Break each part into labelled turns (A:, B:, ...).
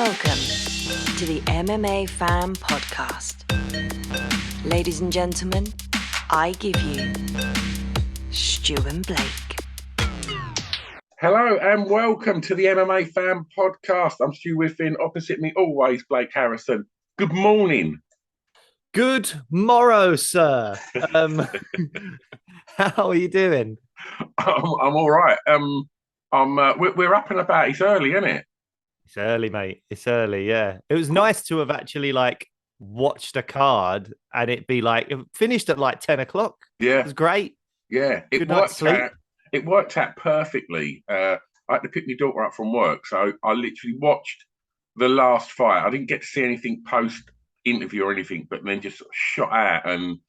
A: Welcome to the MMA Fan Podcast. Ladies and gentlemen, I give you Stu and Blake.
B: Hello and welcome to the MMA Fan Podcast. I'm Stu Whiffin. Opposite me always, Blake Harrison. Good morning.
C: Good morrow, sir. How are you doing?
B: I'm all right. We're up and about. It's early, isn't it?
C: It's early, mate. It's early, yeah. It was nice to have actually watched a card and it be it finished at 10 o'clock.
B: Yeah.
C: It was great.
B: Yeah. It worked out perfectly. I had to pick my daughter up from work, so I literally watched the last fight. I didn't get to see anything post-interview or anything, but then just sort of shot out and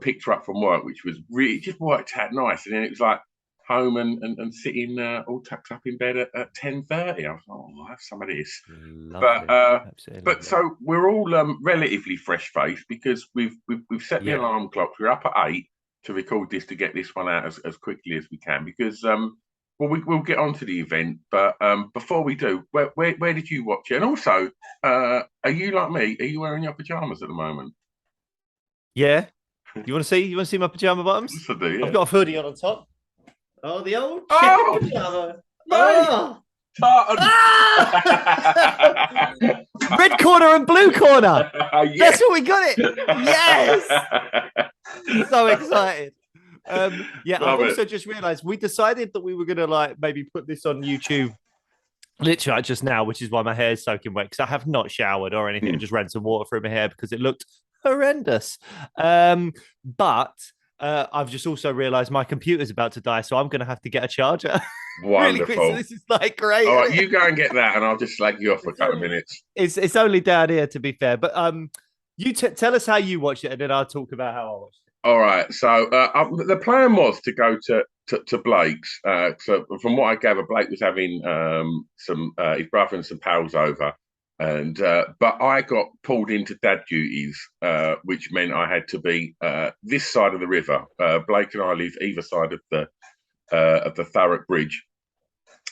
B: picked her up from work, which was really, it just worked out nice. And then it was home and sitting all tucked up in bed at 10:30. I was like, I'll have some of this. But so we're all relatively fresh-faced because we've set the alarm clocks. We're up at 8 to record this to get this one out as quickly as we can because we'll get on to the event. But before we do, where did you watch it? And also, are you like me? Are you wearing your pajamas at the moment?
C: Yeah. You want to see? You want to see my pajama bottoms?
B: Yes, I do, yeah.
C: I've got a hoodie on top. Oh, the old
B: chicken
C: pajama.
B: Oh!
C: Red corner and blue corner.
B: Yes.
C: That's what we got it. Yes. So excited. I've also just realized we decided that we were gonna maybe put this on YouTube literally just now, which is why my hair is soaking wet because I have not showered or anything. I just ran some water through my hair because it looked horrendous. But I've just also realized my computer's about to die, so I'm going to have to get a charger.
B: Wonderful.
C: Really quick, so this is great.
B: All right, you go and get that, and I'll just slag you off for a couple of minutes.
C: It's only down here, to be fair. But you tell us how you watched it, and then I'll talk about how I watched it.
B: All right. So the plan was to go to Blake's. So from what I gather, Blake was having some his brother and some pals over. And but I got pulled into dad duties, which meant I had to be this side of the river. Blake and I live either side of the Thurrock Bridge,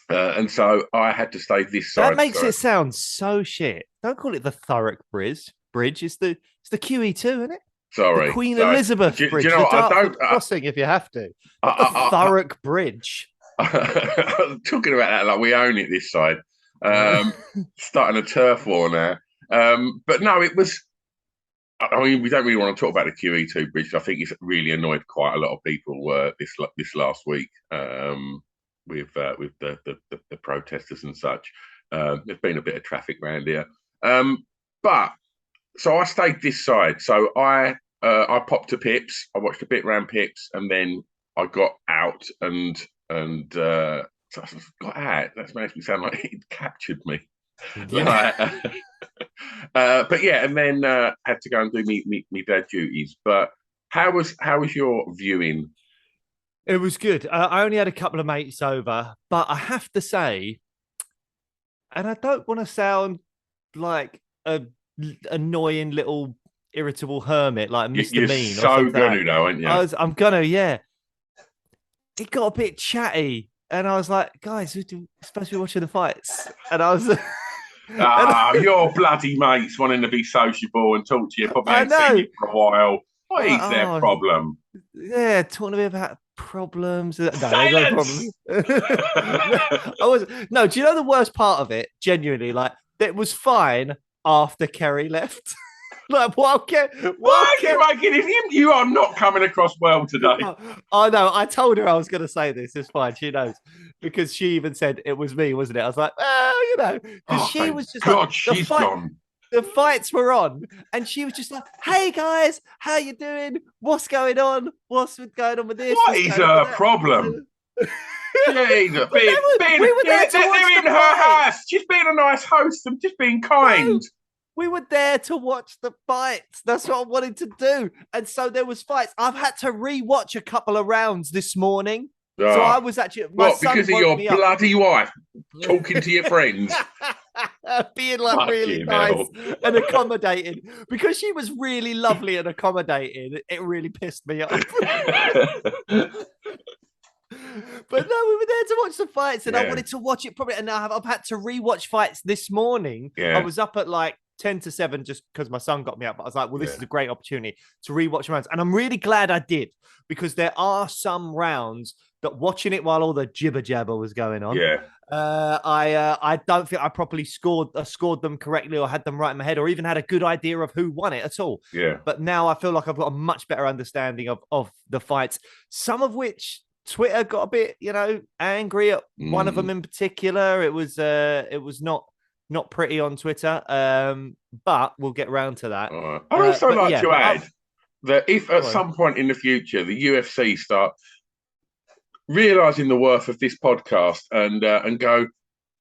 B: and so I had to stay this side.
C: That makes it sound so shit. Don't call it the Thurrock Bridge. It's the QE2, isn't it?
B: Sorry,
C: the Queen Elizabeth Bridge. Do you know what? I don't crossing if you have to. The Thurrock Bridge.
B: Talking about that we own it this side. Starting a turf war now. But no, it was. I mean, we don't really want to talk about the QE2 bridge. I think it's really annoyed quite a lot of people this last week with the protesters and such. There's been a bit of traffic around here. But so I stayed this side. So I popped to Pips. I watched a bit around Pips, and then I got out and. So I got out. That makes me sound like it captured me.
C: Yeah.
B: But yeah, and then had to go and do me dad duties. But how was your viewing?
C: It was good. I only had a couple of mates over, but I have to say, and I don't want to sound like a annoying little irritable hermit like Mr.
B: You're
C: Mean.
B: So gonna though, aren't you?
C: I'm gonna, yeah. It got a bit chatty. And I was like, guys, we're supposed to be watching the fights. And I was...
B: your bloody mates wanting to be sociable and talk to you. Probably ain't seen you for a while. What is their problem?
C: Yeah, talking to me about problems. No,
B: Silence!
C: no problem. No, do you know the worst part of it? Genuinely, it was fine after Kerry left. Why are you making it?
B: You are not coming across well today.
C: Oh no, I told her I was going to say this. It's fine. She knows because she even said it was me, wasn't it? I was like, because she was just
B: God, she's gone.
C: The fights were on, and she was just like, "Hey guys, how you doing? What's going on? What's going on with this?
B: What is her problem?" They're in her house. She's being a nice host and just being kind.
C: No. We were there to watch the fights. That's what I wanted to do. And so there was fights. I've had to re-watch a couple of rounds this morning. Oh. So I was actually...
B: because of your bloody wife talking to your friends?
C: Being really nice and accommodating. Because she was really lovely and accommodating, it really pissed me off. But no, we were there to watch the fights, and I
B: Yeah.
C: wanted to watch it probably. And now I've had to rewatch fights this morning.
B: Yeah.
C: I was up at like 10 to 7 just because my son got me up. But I was like, well, this
B: Yeah.
C: is a great opportunity to rewatch rounds. And I'm really glad I did, because there are some rounds that watching it while all the jibber jabber was going on.
B: Yeah.
C: I don't think I properly scored them correctly, or had them right in my head, or even had a good idea of who won it at all.
B: Yeah.
C: But now I feel like I've got a much better understanding of the fights, some of which Twitter got a bit, angry at. One of them in particular. It was not pretty on Twitter. But we'll get round to that.
B: I'd also like to add that if at some point in the future the UFC start realizing the worth of this podcast and go,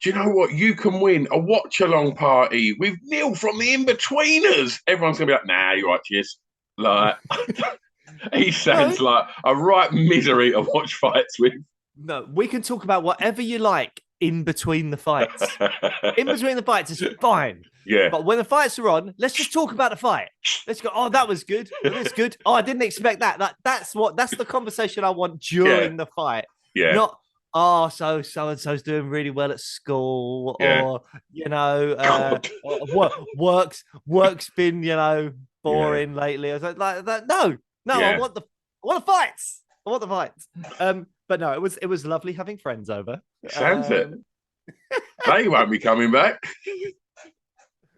B: do you know what? You can win a watch-along party with Neil from the In-Betweeners. Everyone's going to be like, nah, you're right, cheers. Like, he sounds like a right misery to watch fights with.
C: No, we can talk about whatever you like in between the fights. In between the fights is fine.
B: Yeah.
C: But when the fights are on, let's just talk about the fight. Let's go, oh, that was good. That's good. Oh, I didn't expect that. That's the conversation I want during the fight.
B: Yeah.
C: Not, oh, so-and-so's doing really well at school, or, work's been, boring lately. I was like that. No, I want the fights. I want the fights. But no, it was lovely having friends over.
B: Sounds it. They won't be coming back.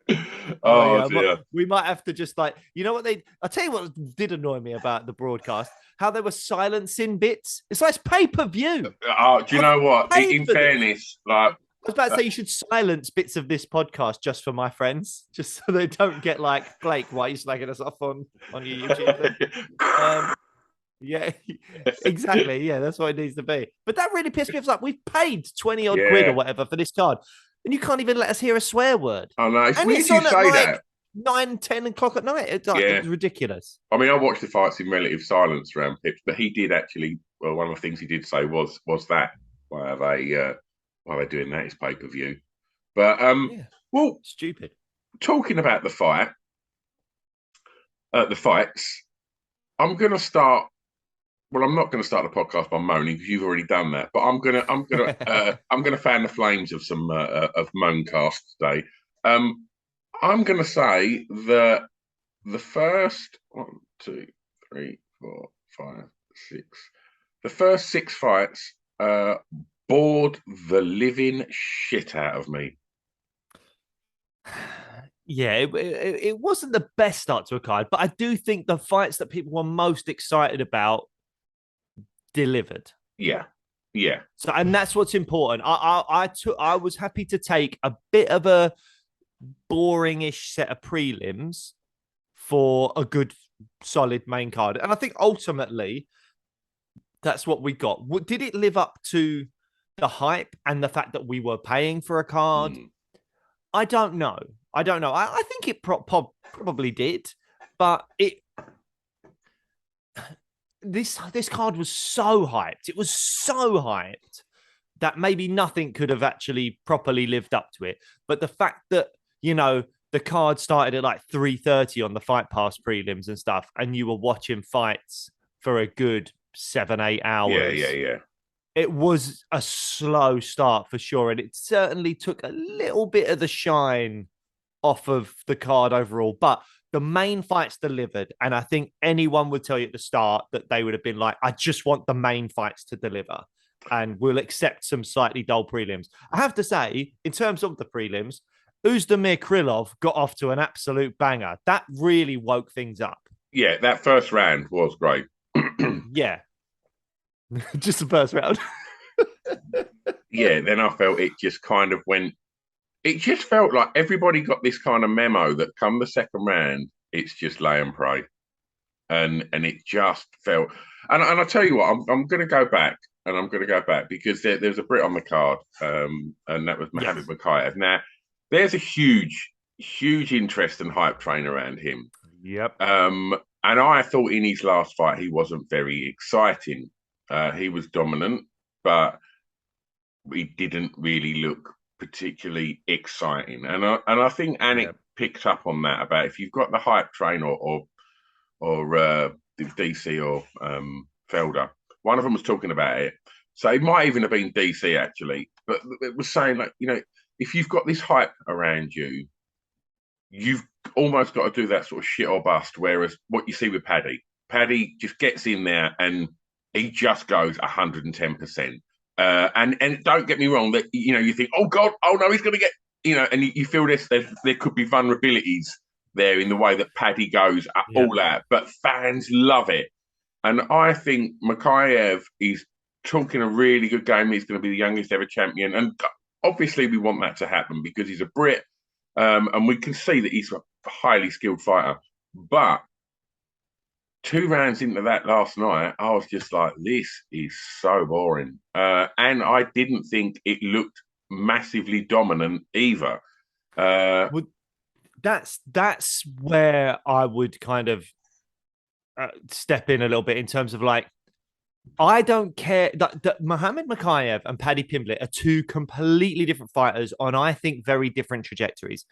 B: Dear.
C: We might have to just what I'll tell you what did annoy me about the broadcast, how they were silencing bits. It's like pay-per-view.
B: Do you know what? In fairness, like,
C: I was about to say you should silence bits of this podcast just for my friends, just so they don't get like, Blake, why are you slagging us off on your YouTube? Yeah, exactly. Yeah, that's what it needs to be. But that really pissed me off. Like, we've paid 20 odd quid or whatever for this card, and you can't even let us hear a swear word.
B: Oh no, it's
C: and
B: weird
C: it's
B: you
C: on
B: say
C: at
B: that.
C: 9-10 o'clock at night. It's ridiculous.
B: I mean, I watched the fights in relative silence around Pips, but he did actually. Well, one of the things he did say was that why are they doing that? It's pay-per-view. But well,
C: stupid.
B: Talking about the fights, I'm going to start. Well, I'm not going to start the podcast by moaning because you've already done that. But I'm gonna fan the flames of some of Moancast today. I'm going to say that the first 1, 2, 3, 4, 5, 6, the first 6 fights bored the living shit out of me.
C: Yeah, it wasn't the best start to a card, but I do think the fights that people were most excited about delivered.
B: Yeah.
C: So, and that's what's important. I was happy to take a bit of a boring-ish set of prelims for a good, solid main card, and I think ultimately that's what we got. Did it live up to the hype and the fact that we were paying for a card? I don't know. I think it probably did, but this card was so hyped. It was so hyped that maybe nothing could have actually properly lived up to it. But the fact that, the card started at like 3:30 on the Fight Pass prelims and stuff, and you were watching fights for a good 7-8 hours.
B: Yeah.
C: It was a slow start for sure. And it certainly took a little bit of the shine off of the card overall. But the main fights delivered. And I think anyone would tell you at the start that they would have been like, I just want the main fights to deliver. And we'll accept some slightly dull prelims. I have to say, in terms of the prelims, Uzdemir Krylov got off to an absolute banger. That really woke things up.
B: Yeah, that first round was great.
C: Yeah. Just the first round.
B: Yeah, then I felt it just kind of went. It just felt like everybody got this kind of memo that come the second round, it's just lay and pray, and it just felt. And I tell you what, I'm going to go back, because there's a Brit on the card, and that was Mohamed Mukayev. Now, there's a huge interest and hype train around him.
C: Yep.
B: And I thought in his last fight he wasn't very exciting. He was dominant, but he didn't really look particularly exciting. And I think Anik picked up on that about if you've got the hype train or DC or Felder, one of them was talking about it. So it might even have been DC actually, but it was saying like, if you've got this hype around you, you've almost got to do that sort of shit or bust. Whereas what you see with Paddy just gets in there and he just goes 110%. And don't get me wrong, that you think, oh God, oh no, he's going to get, and you feel there could be vulnerabilities there in the way that Paddy goes all out, but fans love it. And I think Makayev is talking a really good game. He's going to be the youngest ever champion. And obviously we want that to happen because he's a Brit. And we can see that he's a highly skilled fighter. But 2 rounds into that last night, I was just like, this is so boring. And I didn't think it looked massively dominant either.
C: That's where I would kind of step in a little bit in terms of like, I don't care that Mohammed Makayev and Paddy Pimblett are 2 completely different fighters on, I think, very different trajectories.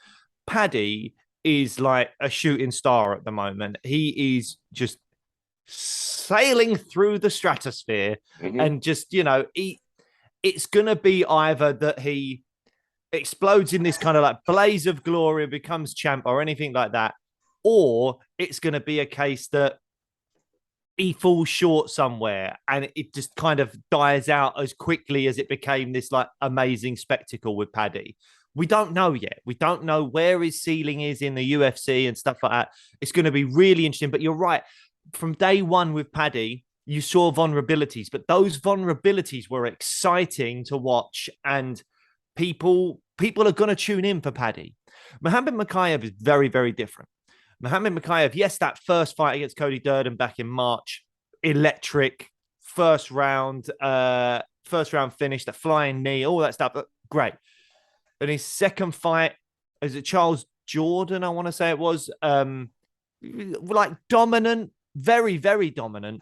C: Paddy is like a shooting star at the moment. He is just sailing through the stratosphere, and just, it's going to be either that he explodes in this kind of like blaze of glory and becomes champ or anything like that, or it's going to be a case that he falls short somewhere and it just kind of dies out as quickly as it became this like amazing spectacle with Paddy. We don't know yet. We don't know where his ceiling is in the UFC and stuff like that. It's going to be really interesting. But you're right. From day one with Paddy, you saw vulnerabilities, but those vulnerabilities were exciting to watch, and people are going to tune in for Paddy. Mohammed Makayev is very, very different. Mohammed Makayev, yes, that first fight against Cody Durden back in March, electric, first round finish, the flying knee, all that stuff, great. And his second fight, is it Charles Jordan, I want to say it was, like dominant, very, very dominant,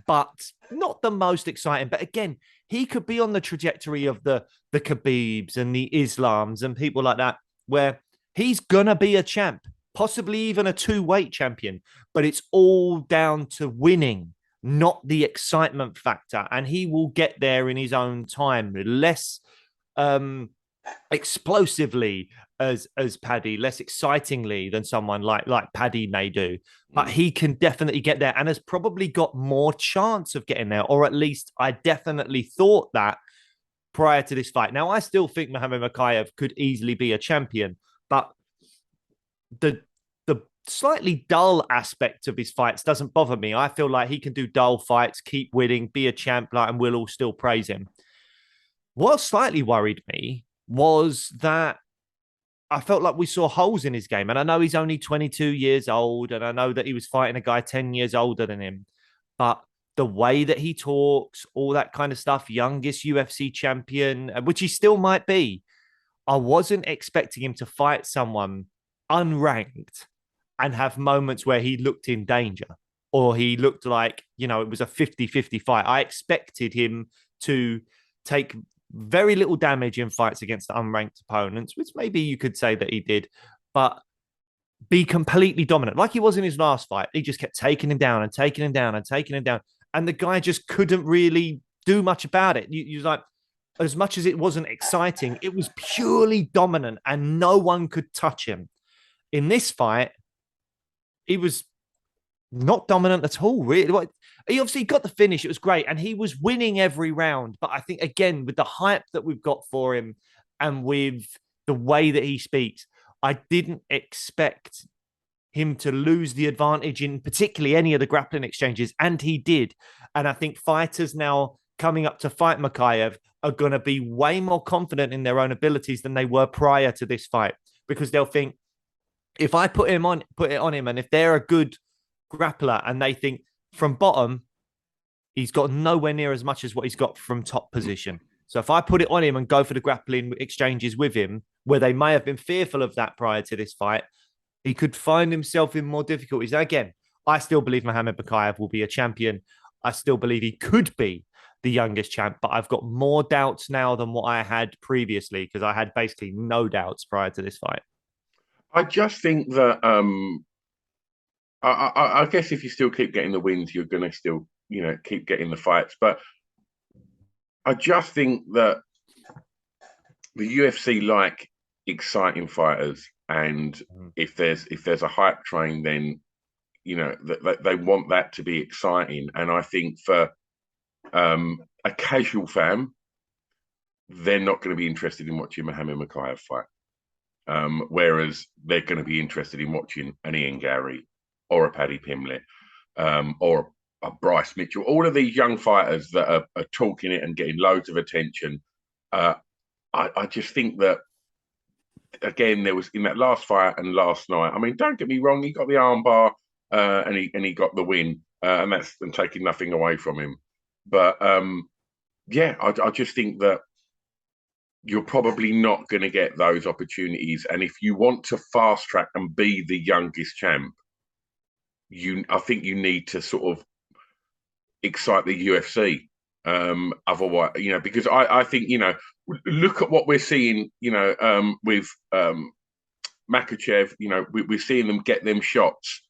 C: but not the most exciting. But again, he could be on the trajectory of the Khabibs and the Islams and people like that, where he's going to be a champ. Possibly even a 2-weight champion, but it's all down to winning, not the excitement factor. And he will get there in his own time, less explosively as Paddy, less excitingly than someone like Paddy may do. But he can definitely get there and has probably got more chance of getting there, or at least I definitely thought that prior to this fight. Now, I still think Mohammed Makayev could easily be a champion, but the slightly dull aspect of his fights doesn't bother me. I feel like he can do dull fights, keep winning, be a champ, and we'll all still praise him. What slightly worried me was that I felt like we saw holes in his game. And I know he's only 22 years old, and I know that he was fighting a guy 10 years older than him, but the way that he talks, all that kind of stuff, youngest UFC champion, which he still might be, I wasn't expecting him to fight someone unranked and have moments where he looked in danger, or he looked like, it was a 50-50 fight. I expected him to take very little damage in fights against unranked opponents, which maybe you could say that he did, but be completely dominant like he was in his last fight. He just kept taking him down and taking him down and taking him down. And the guy just couldn't really do much about it. You like, as much as it wasn't exciting, it was purely dominant and no one could touch him. In this fight, he was not dominant at all, really. He obviously got the finish. It was great. And he was winning every round. But I think, again, with the hype that we've got for him and with the way that he speaks, I didn't expect him to lose the advantage in particularly any of the grappling exchanges. And he did. And I think fighters now coming up to fight Makayev are going to be way more confident in their own abilities than they were prior to this fight, because they'll think, if I put it on him, and if they're a good grappler and they think from bottom, he's got nowhere near as much as what he's got from top position. So if I put it on him and go for the grappling exchanges with him, where they may have been fearful of that prior to this fight, he could find himself in more difficulties. Now, again, I still believe Mohammed Makayev will be a champion. I still believe he could be the youngest champ, but I've got more doubts now than what I had previously, because I had basically no doubts prior to this fight.
B: I just think that I guess if you still keep getting the wins, you're going to still keep getting the fights. But I just think that the UFC like exciting fighters, and if there's a hype train, then they want that to be exciting. And I think for a casual fan, they're not going to be interested in watching Muhammad Mokaev fight. Whereas they're going to be interested in watching an Ian Gary or a Paddy Pimblett or a Bryce Mitchell. All of these young fighters that are talking it and getting loads of attention. I just think that, again, there was in that last fight and last night. I mean, don't get me wrong, he got the armbar and he got the win, and that's taking nothing away from him. But I just think that you're probably not going to get those opportunities. And if you want to fast track and be the youngest champ, I think you need to sort of excite the UFC. Otherwise, because I think, look at what we're seeing, with Makachev, we're seeing them get them shots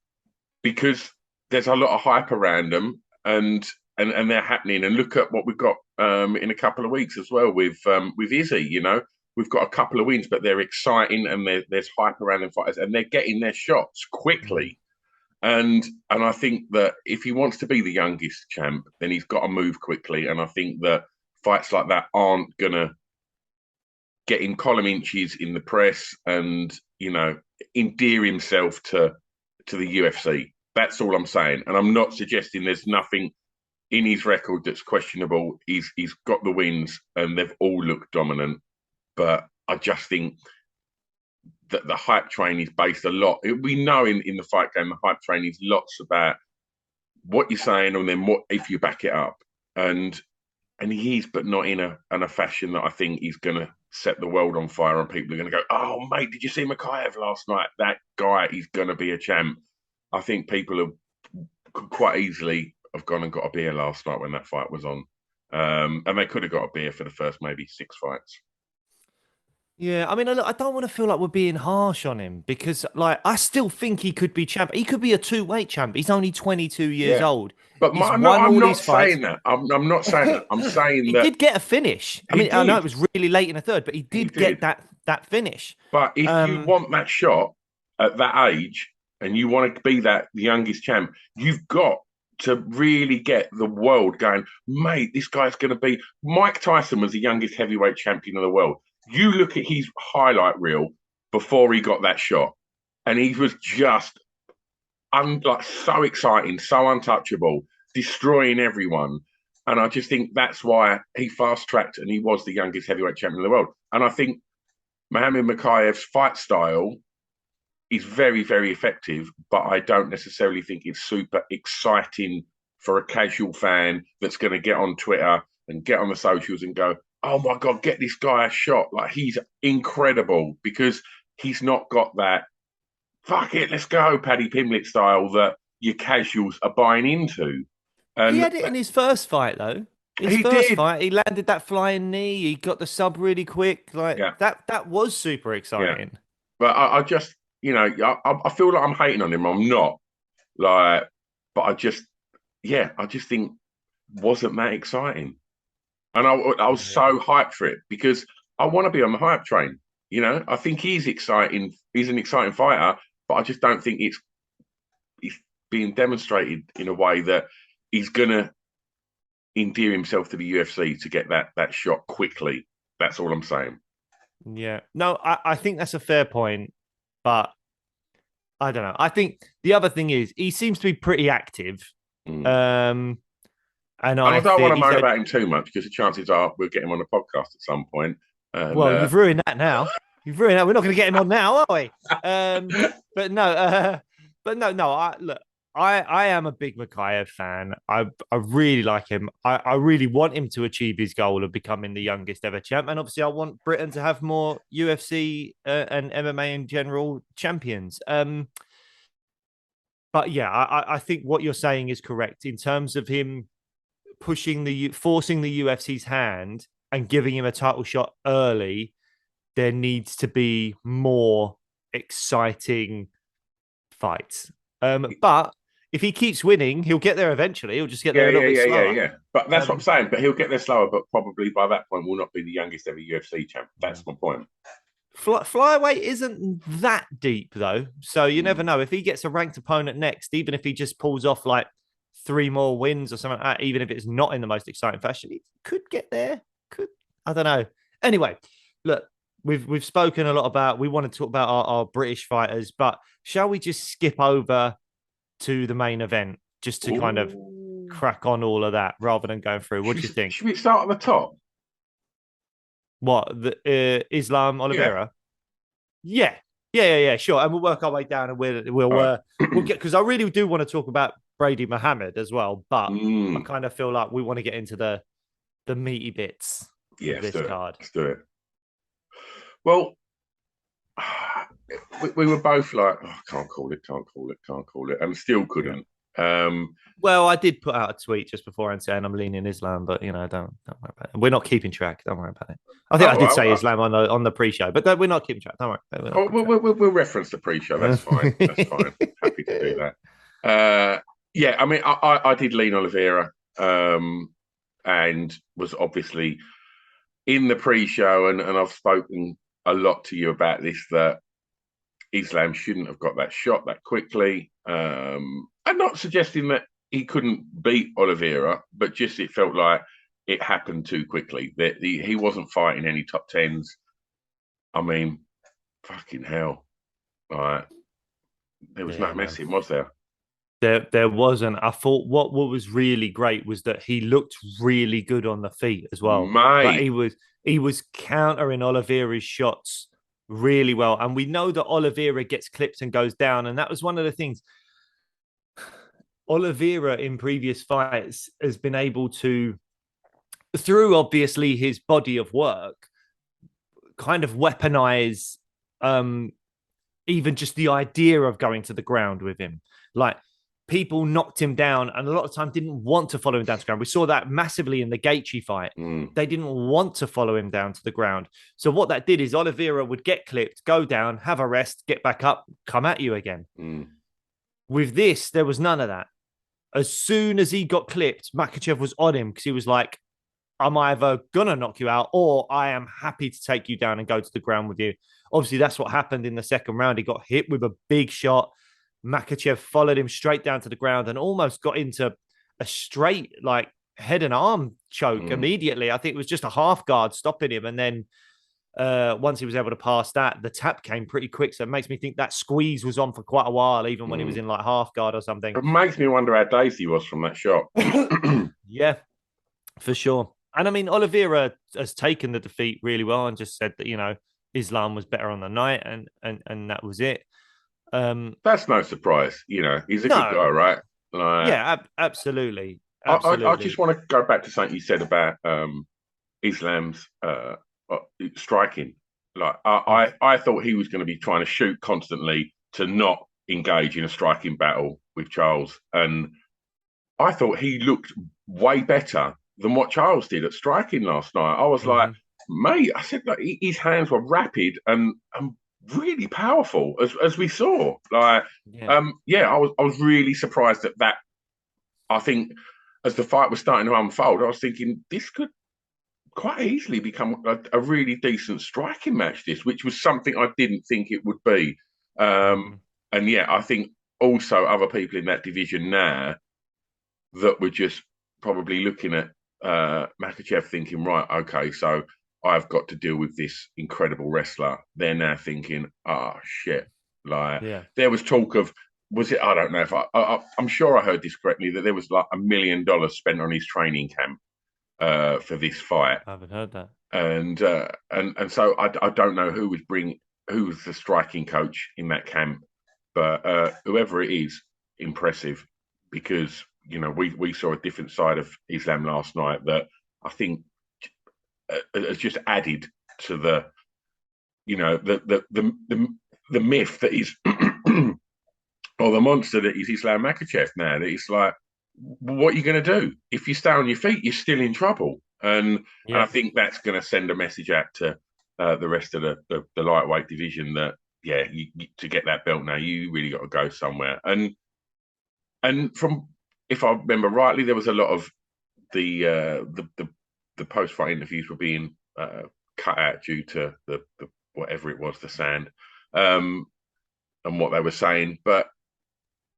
B: because there's a lot of hype around them and they're happening. And look at what we've got in a couple of weeks as well with Izzy. We've got a couple of wins, but they're exciting and there's hype around them fighters and they're getting their shots quickly. And I think that if he wants to be the youngest champ, then he's got to move quickly. And I think that fights like that aren't gonna get him column inches in the press and endear himself to the UFC. That's all I'm saying. And I'm not suggesting there's nothing in his record that's questionable. He's got the wins and they've all looked dominant. But I just think that the hype train is based a lot. We know in the fight game, the hype train is lots about what you're saying and then what if you back it up. And he is, but not in a fashion that I think is going to set the world on fire and people are going to go, oh, mate, did you see Mokaev last night? That guy is going to be a champ. I think people could quite easily have gone and got a beer last night when that fight was on. And they could have got a beer for the first maybe 6 fights.
C: Yeah, I mean, I don't want to feel like we're being harsh on him because, I still think he could be champ. He could be a 2-weight champ. He's only 22 years old.
B: But I'm not saying that. I'm not saying that. I'm saying
C: he
B: that
C: did get a finish. I mean, I know it was really late in the third, but he did get that finish.
B: But if you want that shot at that age and you want to be the youngest champ, you've got to really get the world going, mate, this guy's going to be... Mike Tyson was the youngest heavyweight champion in the world. You look at his highlight reel before he got that shot, and he was just so exciting, so untouchable, destroying everyone. And I just think that's why he fast-tracked and he was the youngest heavyweight champion in the world. And I think Muhammad Mokaev's fight style is very, very effective, but I don't necessarily think it's super exciting for a casual fan that's going to get on Twitter and get on the socials and go, oh my God, get this guy a shot. Like, he's incredible, because he's not got that, fuck it, let's go, Paddy Pimblett style that your casuals are buying into. And
C: he had it in his first fight, though. His first fight, he landed that flying knee. He got the sub really quick. That was super exciting.
B: Yeah. But I just, I feel like I'm hating on him. I'm not. But I just think wasn't that exciting. And I was so hyped for it because I want to be on the hype train. I think he's exciting. He's an exciting fighter, but I just don't think it's being demonstrated in a way that he's going to endear himself to the UFC to get that shot quickly. That's all I'm saying.
C: Yeah. No, I think that's a fair point, but I don't know. I think the other thing is he seems to be pretty active. And
B: I don't want to moan about him too much because the chances are we'll get him on a podcast at some point.
C: Well, you've ruined that now. You've ruined that. We're not going to get him on now, are we? But no. I am a big Mokaev fan. I really like him. I really want him to achieve his goal of becoming the youngest ever champ. And obviously, I want Britain to have more UFC and MMA in general champions. But yeah, I think what you're saying is correct in terms of him forcing the UFC's hand and giving him a title shot early. There needs to be more exciting fights. But if he keeps winning, he'll get there eventually. He'll just get there
B: Yeah,
C: a little
B: yeah,
C: bit
B: yeah, yeah,
C: slower.
B: yeah. But that's what I'm saying. But he'll get there slower, but probably by that point will not be the youngest ever UFC champ. That's my point.
C: Flyweight isn't that deep though, so you never know. If he gets a ranked opponent next, even if he just pulls off like 3 more wins or something like that, even if it's not in the most exciting fashion, he could get there. I don't know. Anyway, look, we've spoken a lot about. We want to talk about our British fighters, but shall we just skip over to the main event just to kind of crack on all of that rather than going through? What do you think?
B: Should we start at the top?
C: What the Islam Oliveira? Yeah, sure. And we'll work our way down, and we'll get, because I really do want to talk about Brady Muhammad as well, but I kind of feel like we want to get into the meaty bits of this card.
B: Let's do it. Well, we were both like, can't call it, and still couldn't.
C: Well, I did put out a tweet just before and saying I'm leaning Islam, but don't worry about it. We're not keeping track. Don't worry about it. I think I did say Islam on the pre-show, but we're not keeping track. Don't worry.
B: We'll reference the pre-show. That's fine. That's fine. Happy to do that. Yeah, I mean, I did lean Oliveira, and was obviously in the pre-show, and I've spoken a lot to you about this, that Islam shouldn't have got that shot that quickly. I'm not suggesting that he couldn't beat Oliveira, but just it felt like it happened too quickly. That he wasn't fighting any top tens. I mean, fucking hell. Right. There was no messing, was there?
C: There wasn't. I thought what was really great was that he looked really good on the feet as well.
B: Mate.
C: Like he was countering Oliveira's shots really well. And we know that Oliveira gets clipped and goes down. And that was one of the things. Oliveira in previous fights has been able to, through obviously his body of work, kind of weaponize even just the idea of going to the ground with him. Like, people knocked him down and a lot of time didn't want to follow him down to the ground. We saw that massively in the Gaethje fight. They didn't want to follow him down to the ground. So what that did is Oliveira would get clipped, go down, have a rest, get back up, come at you again. With this, there was none of that. As soon as he got clipped, Makhachev was on him because he was like, I'm either going to knock you out or I am happy to take you down and go to the ground with you. Obviously, that's what happened in the second round. He got hit with a big shot. Makhachev followed him straight down to the ground and almost got into a straight like head and arm choke immediately. I think it was just a half guard stopping him. And then once he was able to pass that, the tap came pretty quick. So it makes me think that squeeze was on for quite a while, even when he was in like half guard or something.
B: It makes me wonder how dazed he was from that shot.
C: Yeah, for sure. And I mean, Oliveira has taken the defeat really well and just said that, Islam was better on the night and that was it.
B: That's no surprise. He's a good guy, right?
C: Yeah, absolutely.
B: I just want to go back to something you said about Islam's striking. Like, I thought he was going to be trying to shoot constantly to not engage in a striking battle with Charles. And I thought he looked way better than what Charles did at striking last night. I was like, mate, I said, like, his hands were rapid and really powerful, as we saw. Like, I was really surprised at that. I think as the fight was starting to unfold, I was thinking this could quite easily become a really decent striking match, which was something I didn't think it would be. And yeah, I think also other people in that division now that were just probably looking at Makhachev thinking, right, okay, so I've got to deal with this incredible wrestler. They're now thinking, shit. Like, there was talk of, was it, I don't know if I'm sure I heard this correctly, that there was like $1 million spent on his training camp for this fight.
C: I haven't heard that.
B: And so I don't know who was the striking coach in that camp, but whoever it is, impressive, because we saw a different side of Islam last night that I think has just added to the myth that is or the monster that is Islam Makhachev now. That it's like, what are you going to do if you stay on your feet? You're still in trouble, and I think that's going to send a message out to the rest of the lightweight division that to get that belt now, you really got to go somewhere. And And if I remember rightly, there was a lot of the post-fight interviews were being cut out due to the whatever it was, the sand, and what they were saying. But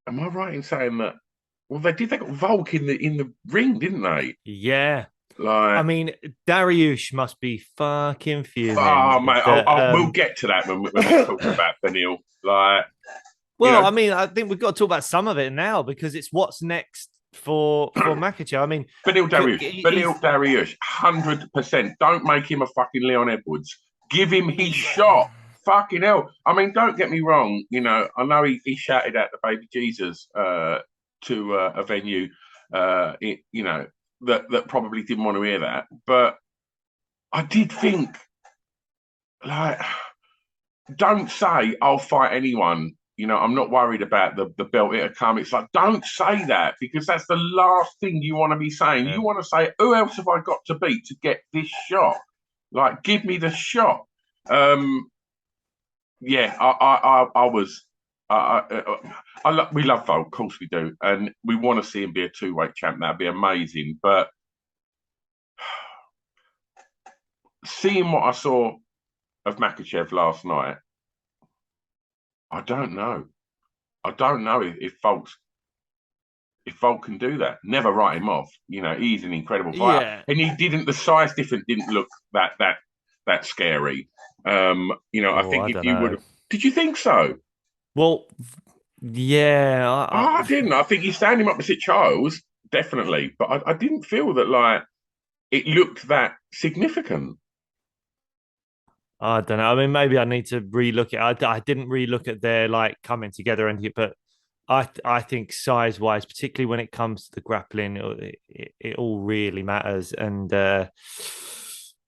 B: am I right in saying that? Well, they did. They got Volk in the ring, didn't they?
C: Yeah. I
B: Like,
C: mean, Dariush must be fucking
B: oh
C: fuming.
B: mate, we'll get to that when we're talking about Benil. Like,
C: Well, I mean, I think we've got to talk about some of it now because it's what's next for Makachev. I mean,
B: Benil Dariush, 100%. Don't make him a fucking Leon Edwards. Give him his shot. Fucking hell. I mean, don't get me wrong. I know he shouted out the baby Jesus to a venue, that probably didn't want to hear that. But I did think, like, don't say I'll fight anyone. I'm not worried about the belt it'll come. It's like, don't say that, because that's the last thing you want to be saying.
C: Yeah.
B: You want to say, who else have I got to beat to get this shot? Like, give me the shot. Yeah, I was. We love Volk, of course we do, and we want to see him be a two-weight champ. That'd be amazing. But seeing what I saw of Makachev last night, I don't know. I don't know if Volk can do that. Never write him off. He's an incredible fighter, and he didn't. The size difference didn't look that scary. I think if you would, did you think so?
C: Well, yeah,
B: I didn't. I think you stand him up opposite Charles, definitely, but I didn't feel that like it looked that significant.
C: I don't know. I mean, maybe I need to relook it. I didn't relook at their like coming together and but I think size wise, particularly when it comes to the grappling, it all really matters. And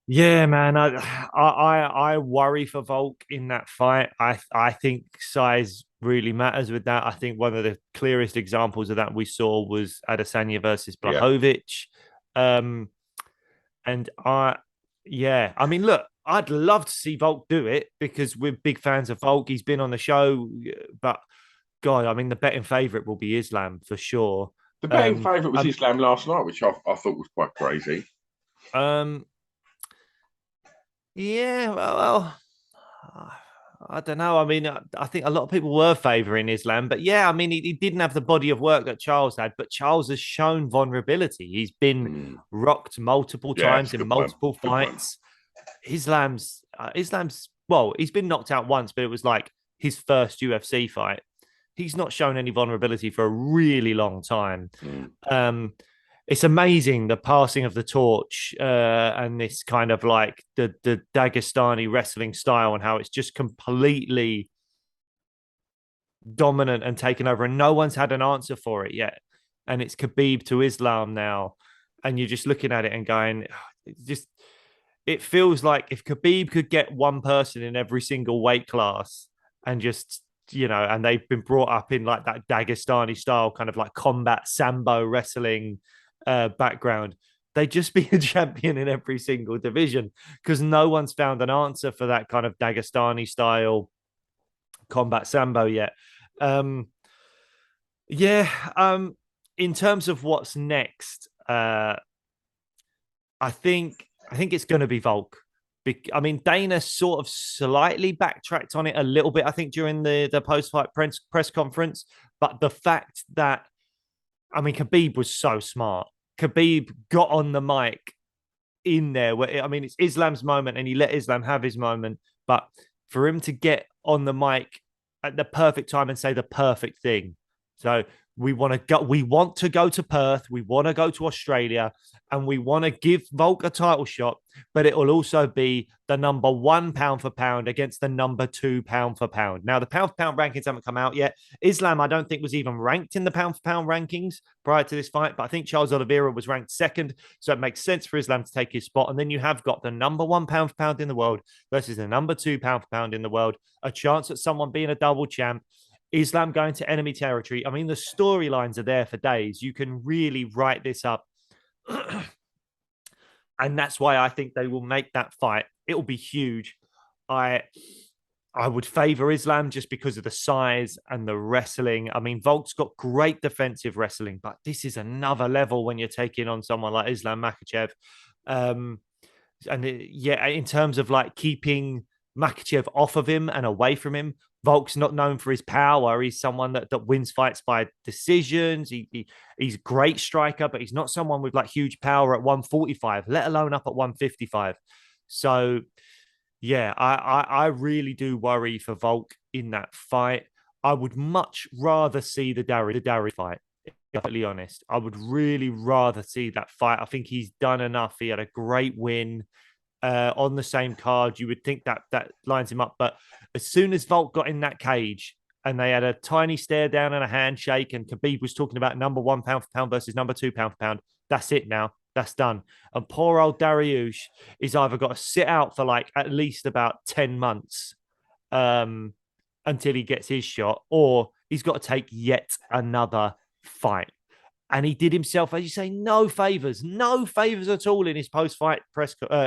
C: yeah, man, I worry for Volk in that fight. I think size really matters with that. I think one of the clearest examples of that we saw was Adesanya versus Blachowicz. And I mean, look, I'd love to see Volk do it because we're big fans of Volk. He's been on the show, but God, I mean, the betting favourite will be Islam for sure.
B: The betting favourite was Islam last night, which I thought was quite crazy.
C: Yeah, well, I don't know. I mean, I think a lot of people were favouring Islam, but yeah, I mean, he didn't have the body of work that Charles had, but Charles has shown vulnerability. He's been rocked multiple times in multiple fights. Islam's well, he's been knocked out once, but it was like his first UFC fight. He's not shown any vulnerability for a really long time. It's amazing the passing of the torch and this kind of like the Dagestani wrestling style and how it's just completely dominant and taken over, and no one's had an answer for it yet. And it's Khabib to Islam now, and you're just looking at it and going, it feels like if Khabib could get one person in every single weight class and just, and they've been brought up in like that Dagestani style, kind of like combat sambo wrestling background, they'd just be a champion in every single division because no one's found an answer for that kind of Dagestani style combat sambo yet. In terms of what's next, I think it's going to be Volk. I mean, Dana sort of slightly backtracked on it a little bit, I think, during the post-fight press conference. But the fact that, I mean, Khabib was so smart. Khabib got on the mic in there. I mean, it's Islam's moment and he let Islam have his moment. But for him to get on the mic at the perfect time and say the perfect thing. So we want to go to Perth. We want to go to Australia, and we want to give Volk a title shot. But it will also be the number 1 pound for pound against the number 2 pound for pound. Now the pound for pound rankings haven't come out yet. Islam, I don't think, was even ranked in the pound for pound rankings prior to this fight, but I think Charles Oliveira was ranked second, so it makes sense for Islam to take his spot. And then you have got the number 1 pound for pound in the world versus the number 2 pound for pound in the world. A chance at someone being a double champ. Islam going to enemy territory. I mean, the storylines are there for days. You can really write this up. And that's why I think they will make that fight. It will be huge. I would favor Islam just because of the size and the wrestling. I mean, Volk's got great defensive wrestling, but this is another level when you're taking on someone like Islam Makhachev. Um, yeah, in terms of like keeping Makachev off of him and away from him, Volk's not known for his power. He's someone that wins fights by decisions. He's a great striker, but he's not someone with like huge power at 145, let alone up at 155. So yeah, I really do worry for Volk in that fight. I would much rather see the Darry fight. Perfectly honest, I would really rather see that fight. I think he's done enough. He had a great win on the same card. You would think that lines him up, but as soon as Volk got in that cage and they had a tiny stare down and a handshake, and Khabib was talking about number 1 pound for pound versus number 2 pound for pound, that's it now. That's done. And poor old Dariush is either got to sit out for like at least about 10 months until he gets his shot, or he's got to take yet another fight. And he did himself, as you say, no favors at all in his post-fight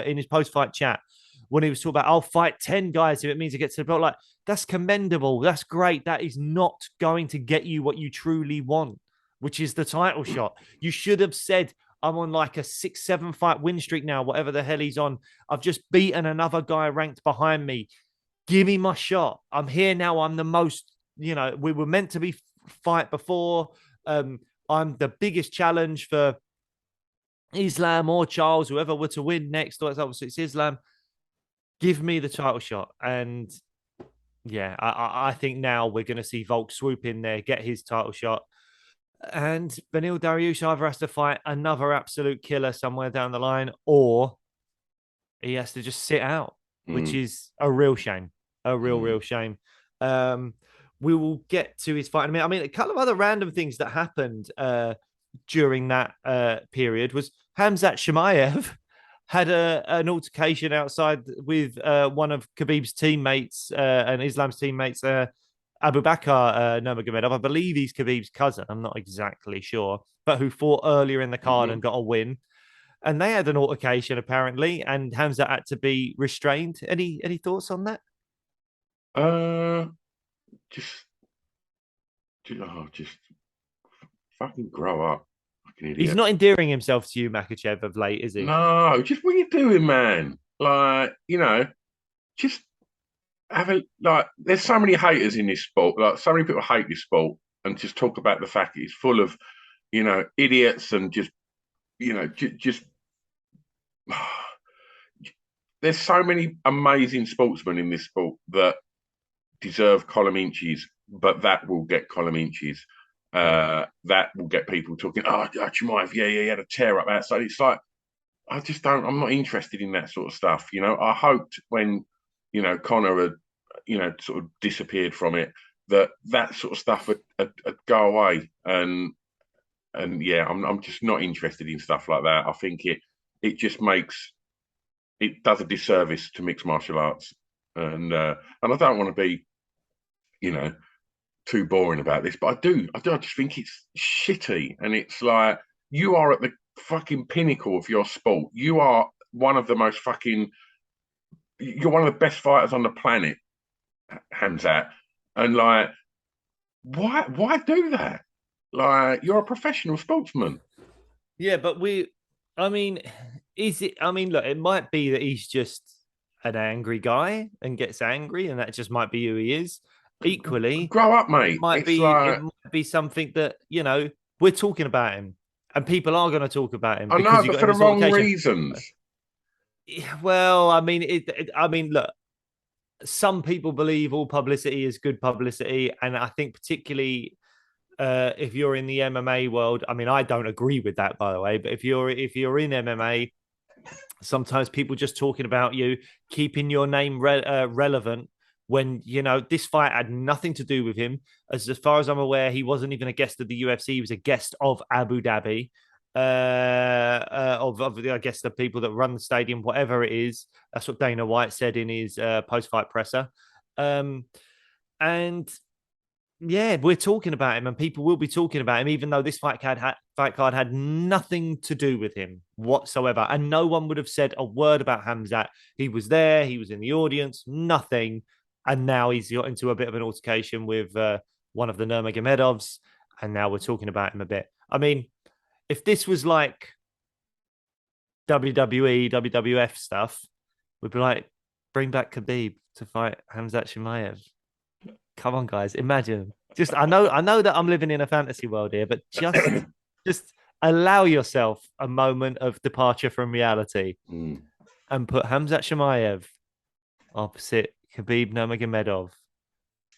C: in his post-fight chat when he was talking about, I'll fight 10 guys if it means it gets to the belt. Like, that's commendable. That's great. That is not going to get you what you truly want, which is the title shot. You should have said, I'm on like a 6-7 fight win streak now, whatever the hell he's on. I've just beaten another guy ranked behind me. Give me my shot. I'm here now. I'm the most, we were meant to be fight before. I'm the biggest challenge for Islam or Charles, whoever were to win next. Obviously, it's Islam. Give me the title shot. And yeah, I think now we're going to see Volk swoop in there, get his title shot. And Beneil Dariush either has to fight another absolute killer somewhere down the line, or he has to just sit out, which is a real shame. A real shame. We will get to his fight. I mean, a couple of other random things that happened during that period was Hamzat Chimaev had an altercation outside with one of Khabib's teammates and Islam's teammates, Abu Bakr Nurmagomedov. I believe he's Khabib's cousin. I'm not exactly sure, but who fought earlier in the card and got a win. And they had an altercation apparently, and Hamzat had to be restrained. Any thoughts on that?
B: Just fucking grow up.
C: He's not endearing himself to you, Makhachev, of late, is he?
B: No, just what are you doing, man? Like, just there's so many haters in this sport. Like, so many people hate this sport and just talk about the fact it's full of, idiots and just there's so many amazing sportsmen in this sport that deserve column inches, but that will get column inches. That will get people talking, Chimaev, he had a tear up outside. It's like, I'm not interested in that sort of stuff. I hoped when, Conor had, sort of disappeared from it, that sort of stuff would go away. And yeah, I'm just not interested in stuff like that. I think it just does a disservice to mixed martial arts. And I don't want to be, too boring about this, but I just think it's shitty. And it's like, you are at the fucking pinnacle of your sport. You are one of the most you're one of the best fighters on the planet, Hamzat. And why do that? Like, you're a professional sportsman.
C: Yeah, but look, it might be that he's just an angry guy and gets angry, and that just might be who he is. Equally,
B: grow up, mate.
C: It might be something that, we're talking about him and people are going to talk about him.
B: I know, but for the wrong reasons.
C: Well, look, some people believe all publicity is good publicity. And I think particularly if you're in the MMA world, I don't agree with that, by the way, but if you're in MMA, sometimes people just talking about you, keeping your name relevant when, this fight had nothing to do with him. As far as I'm aware, he wasn't even a guest of the UFC. He was a guest of Abu Dhabi, of I guess the people that run the stadium, whatever it is. That's what Dana White said in his post-fight presser. And yeah, we're talking about him and people will be talking about him, even though this fight card had nothing to do with him whatsoever. And no one would have said a word about Hamzat. He was there. He was in the audience. Nothing. and now he's got into a bit of an altercation with one of the Nurmagomedovs, and now we're talking about him a bit. I mean, if this was like WWE, WWF stuff, we'd be like, bring back Khabib to fight Khamzat Chimaev. Come on, guys, imagine. Just I know that I'm living in a fantasy world here, but just allow yourself a moment of departure from reality and put Khamzat Chimaev opposite Khabib Nurmagomedov.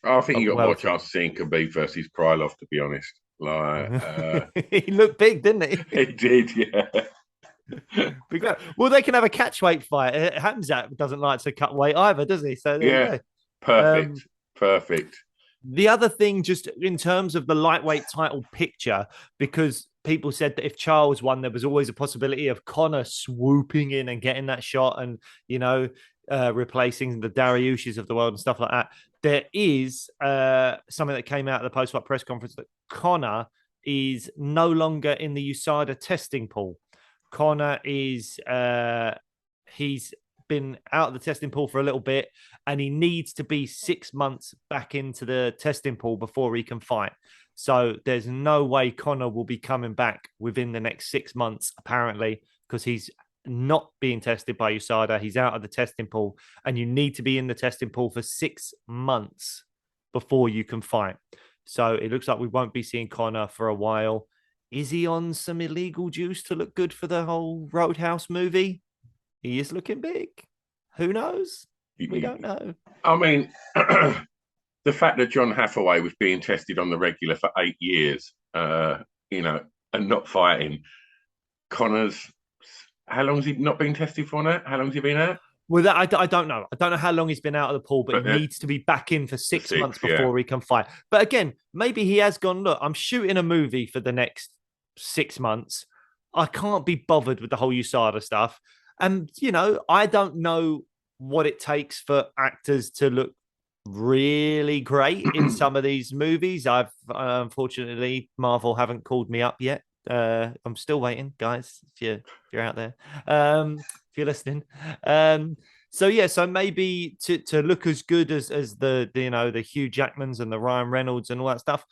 B: I think you got more chance of seeing Khabib versus Krylov, to be honest. Like
C: he looked big, didn't he?
B: He did, yeah.
C: Well, they can have a catchweight fight. Khamzat doesn't like to cut weight either, does he? So there you go.
B: Perfect.
C: The other thing, just in terms of the lightweight title picture, because people said that if Charles won, there was always a possibility of Conor swooping in and getting that shot and, replacing the Dariushs of the world and stuff like that. There is something that came out of the post-fight press conference that Conor is no longer in the USADA testing pool. Conor is he's been out of the testing pool for a little bit, and he needs to be 6 months back into the testing pool before he can fight. So there's no way Conor will be coming back within the next 6 months, apparently, because he's not being tested by USADA. He's out of the testing pool, and you need to be in the testing pool for 6 months before you can fight. So it looks like we won't be seeing Conor for a while. Is he on some illegal juice to look good for the whole Roadhouse movie? He is looking big. Who knows? We don't know.
B: I mean, the fact that John Hathaway was being tested on the regular for 8 years, and not fighting. Conor's, how long has he not been tested for now? How long has he been out?
C: Well, I don't know. I don't know how long he's been out of the pool, but he needs to be back in for six months before he can fight. But again, maybe he has gone, look, I'm shooting a movie for the next 6 months. I can't be bothered with the whole USADA stuff. And, I don't know what it takes for actors to look really great in some of these movies. I've unfortunately, Marvel haven't called me up yet. I'm still waiting, guys, if you're out there, if you're listening. So maybe to look as good as the Hugh Jackmans and the Ryan Reynolds and all that stuff,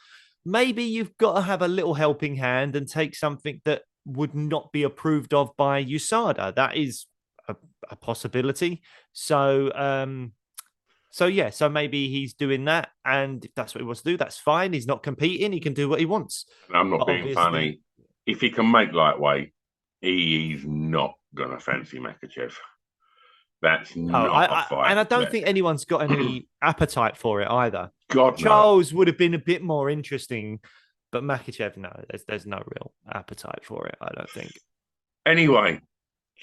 C: maybe you've got to have a little helping hand and take something that would not be approved of by USADA. That is a possibility. So maybe he's doing that, and if that's what he wants to do, that's fine. He's not competing; he can do what he wants.
B: I'm not being funny. If he can make lightweight, he's not gonna fancy Makhachev. That's not a fight.
C: And I don't think anyone's got any appetite for it either.
B: Charles
C: would have been a bit more interesting, but Makhachev, no, there's no real appetite for it, I don't think. Anyway,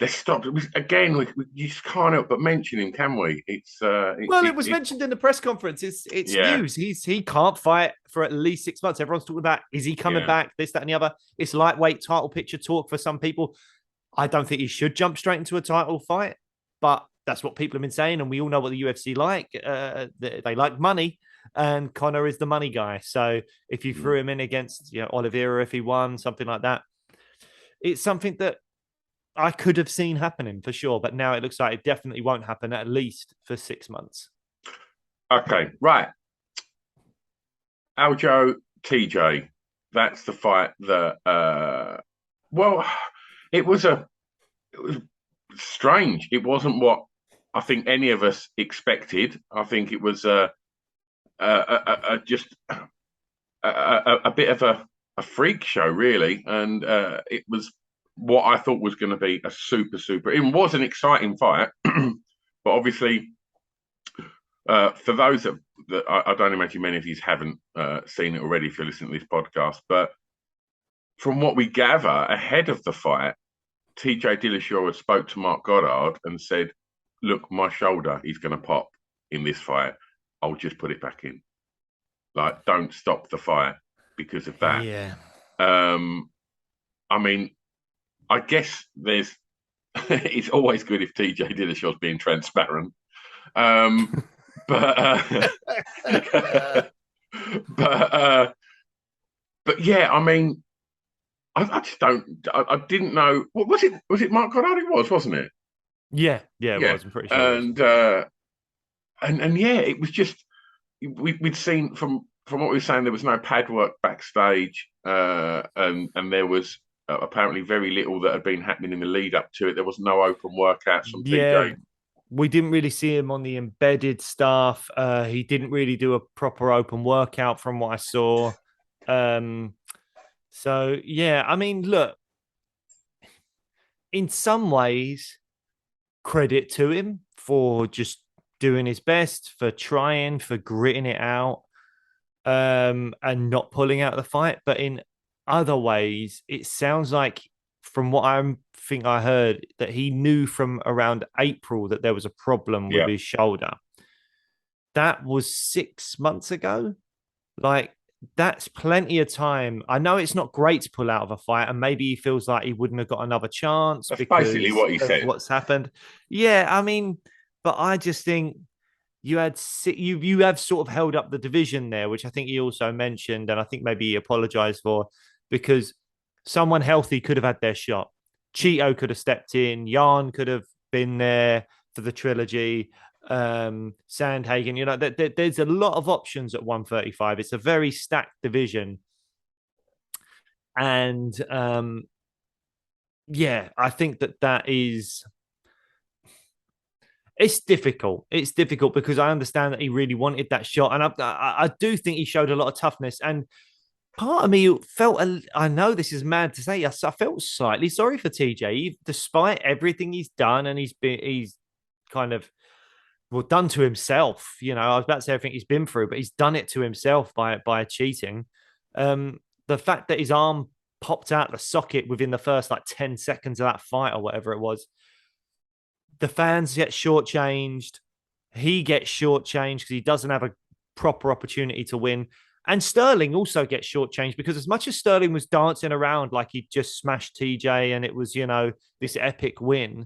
B: let's stop. Again, we just can't help but mention him, can we? It
C: was mentioned in the press conference. It's news. He can't fight for at least 6 months. Everyone's talking about, is he coming back? This, that, and the other. It's lightweight title picture talk for some people. I don't think he should jump straight into a title fight, but that's what people have been saying, and we all know what the UFC like. They like money, and Conor is the money guy. So if you threw him in against Oliveira, if he won, something like that, it's something that I could have seen happening for sure, but now it looks like it definitely won't happen, at least for 6 months.
B: Okay, right. Aljo, TJ, that's the fight that, it was strange. It wasn't what I think any of us expected. I think it was just a bit of a freak show, really, and it was what I thought was going to be a super. It was an exciting fight, but obviously, for those that I don't imagine many of you haven't seen it already if you're listening to this podcast, but from what we gather ahead of the fight, TJ Dillashaw had spoke to Mark Goddard and said, "Look, my shoulder is going to pop in this fight. I'll just put it back in. Like, don't stop the fight because of that."
C: Yeah.
B: I mean, I guess it's always good if TJ Dillashaw's being transparent. But yeah, I mean, I just don't. I didn't know. What was it? Was it Mark Goddard? It was, wasn't it?
C: Yeah, it was. I'm pretty sure.
B: And and yeah, it was just we'd seen from what we were saying, there was no pad work backstage, and there was apparently very little that had been happening in the lead up to it. There was no open workouts from
C: Yeah,
B: TJ.
C: we didn't really see him on the embedded stuff. He didn't really do a proper open workout from what I saw. Um, so yeah, I mean, look, in some ways, credit to him for just doing his best, for trying, for gritting it out, and not pulling out the fight. But in other ways, it sounds like, from what I think I heard, that he knew from around April that there was a problem with
B: Yeah,
C: his shoulder. That was 6 months ago. Like, that's plenty of time. I know it's not great to pull out of a fight, and maybe he feels like he wouldn't have got another chance
B: that's basically
C: because
B: what he
C: of
B: said.
C: what's happened. Yeah, I mean, but I just think you have sort of held up the division there, which I think he also mentioned, and I think maybe he apologized for, because someone healthy could have had their shot. Cheeto could have stepped in. Jan could have been there for the trilogy. Sandhagen, there's a lot of options at 135. It's a very stacked division, and yeah, I think that is. It's difficult. It's difficult because I understand that he really wanted that shot, and I do think he showed a lot of toughness. And part of me felt, I know this is mad to say, I felt slightly sorry for TJ, despite everything he's done, and he's kind of, well, done to himself. I was about to say everything he's been through, but he's done it to himself by cheating. The fact that his arm popped out the socket within the first like 10 seconds of that fight or whatever it was, the fans get shortchanged. He gets shortchanged because he doesn't have a proper opportunity to win. And Sterling also gets shortchanged because, as much as Sterling was dancing around like he just smashed TJ and it was, this epic win,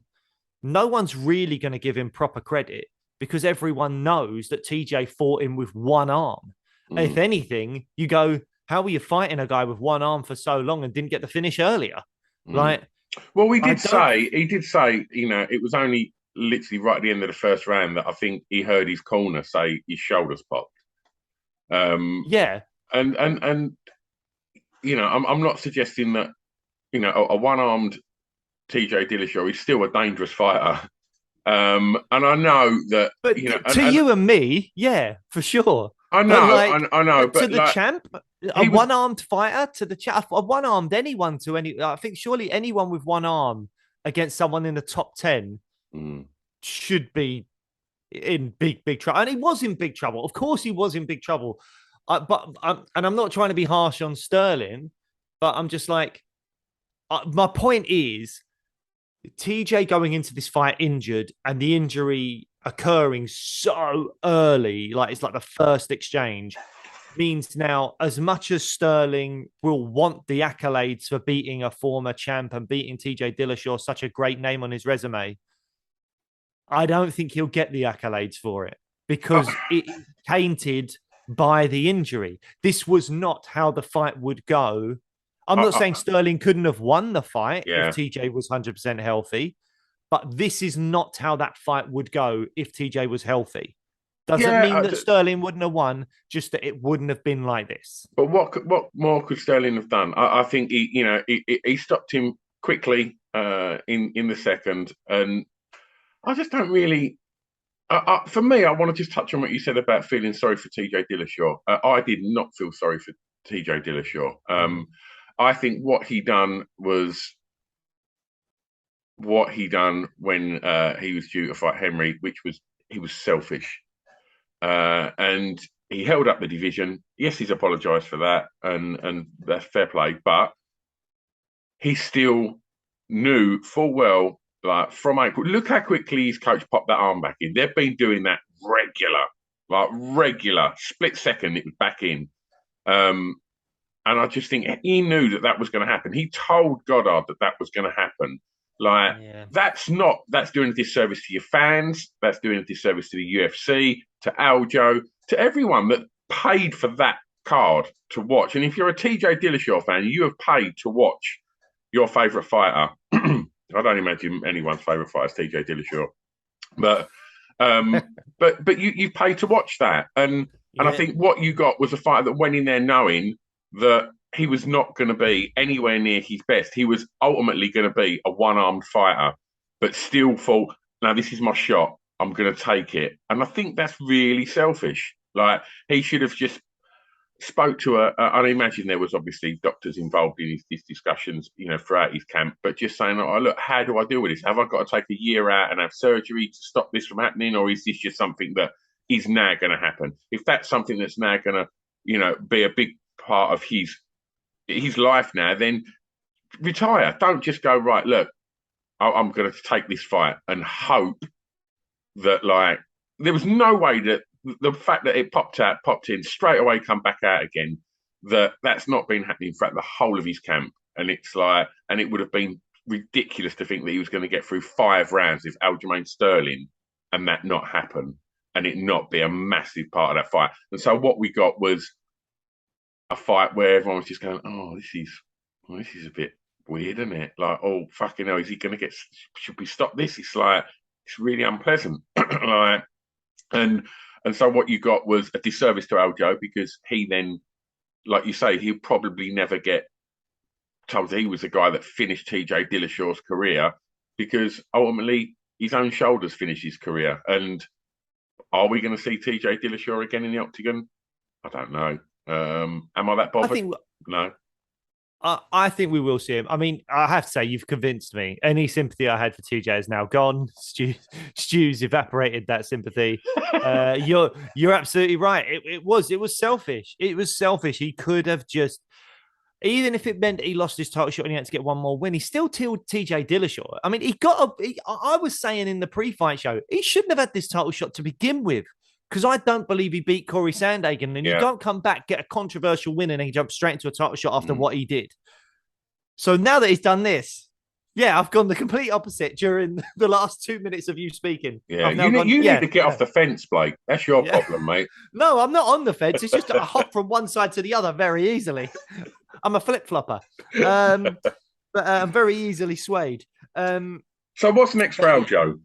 C: no one's really going to give him proper credit because everyone knows that TJ fought him with one arm. If anything, you go, how were you fighting a guy with one arm for so long and didn't get the finish earlier? Like,
B: well, he did say, it was only literally right at the end of the first round that I think he heard his corner say his shoulders popped.
C: Yeah.
B: And I'm not suggesting that, a one-armed TJ Dillashaw is still a dangerous fighter. And I know that,
C: but you and me, yeah, for sure.
B: I know, I know, but
C: to the champ, a one-armed fighter to the champ, a one-armed anyone to any. I think surely anyone with one arm against someone in the top 10 should be in big trouble. And he was in big trouble. Of course, he was in big trouble. And I'm not trying to be harsh on Sterling, but I'm just like, my point is, TJ going into this fight injured, and the injury occurring so early, like it's like the first exchange, means now, as much as Sterling will want the accolades for beating a former champ and beating TJ Dillashaw, such a great name on his resume, I don't think he'll get the accolades for it because it is tainted by the injury. This was not how the fight would go. I'm not saying Sterling couldn't have won the fight if TJ was 100% healthy, but this is not how that fight would go if TJ was healthy. Doesn't mean that Sterling wouldn't have won, just that it wouldn't have been like this.
B: But what more could Sterling have done? I think he stopped him quickly in the second, and I just don't really. For me, I want to just touch on what you said about feeling sorry for TJ Dillashaw. I did not feel sorry for TJ Dillashaw. I think what he done was what he done when he was due to fight Henry, which was he was selfish, and he held up the division. Yes, he's apologised for that, and that's fair play. But he still knew full well, like from April. Look how quickly his coach popped that arm back in. They've been doing that regular split second. It was back in. And I just think he knew that was going to happen. He told Goddard that was going to happen. That's doing a disservice to your fans. That's doing a disservice to the UFC, to Aljo, to everyone that paid for that card to watch. And if you're a TJ Dillashaw fan, you have paid to watch your favourite fighter. I don't imagine anyone's favourite fighter is TJ Dillashaw. But But you pay to watch that, and I think what you got was a fighter that went in there knowing that he was not going to be anywhere near his best. He was ultimately going to be a one-armed fighter, but still thought, "No, this is my shot. I'm going to take it." And I think that's really selfish. Like, he should have just spoke to her. I imagine there was obviously doctors involved in his discussions, throughout his camp, but just saying, "Oh, look, how do I deal with this? Have I got to take a year out and have surgery to stop this from happening, or is this just something that is now going to happen? If that's something that's now going to, be a big part of his life now, then retire. Don't just go, right, look, I'm going to take this fight and hope that, like, there was no way that the fact that it popped in straight away, come back out again, that's not been happening throughout the whole of his camp. And it's like, and it would have been ridiculous to think that he was going to get through 5 rounds with Aljamain Sterling and that not happen and it not be a massive part of that fight. And so what we got was a fight where everyone was just going, "Oh, this is a bit weird, isn't it? Like, oh, fucking hell, is he going to get, should we stop this?" It's like, it's really unpleasant. Like, and so what you got was a disservice to Aljo, because he then, like you say, he'll probably never get told he was the guy that finished TJ Dillashaw's career, because ultimately his own shoulders finished his career. And are we going to see TJ Dillashaw again in the octagon? I don't know. Am I that bothered? No.
C: I think we will see him. I mean, I have to say, you've convinced me. Any sympathy I had for TJ is now gone. Stu's evaporated that sympathy. You're absolutely right. It was selfish. It was selfish. He could have just, even if it meant he lost his title shot and he had to get one more win, he still killed TJ Dillashaw. I mean, I was saying in the pre-fight show, he shouldn't have had this title shot to begin with, because I don't believe he beat Corey Sandhagen, and you don't come back, get a controversial win, and then he jumps straight into a title shot after what he did. So now that he's done this, I've gone the complete opposite during the last 2 minutes of you speaking.
B: Yeah, you need to get off the fence, Blake. That's your problem, mate.
C: No, I'm not on the fence. It's just I hop from one side to the other very easily. I'm a flip-flopper. But I'm very easily swayed.
B: So what's next for Aljo?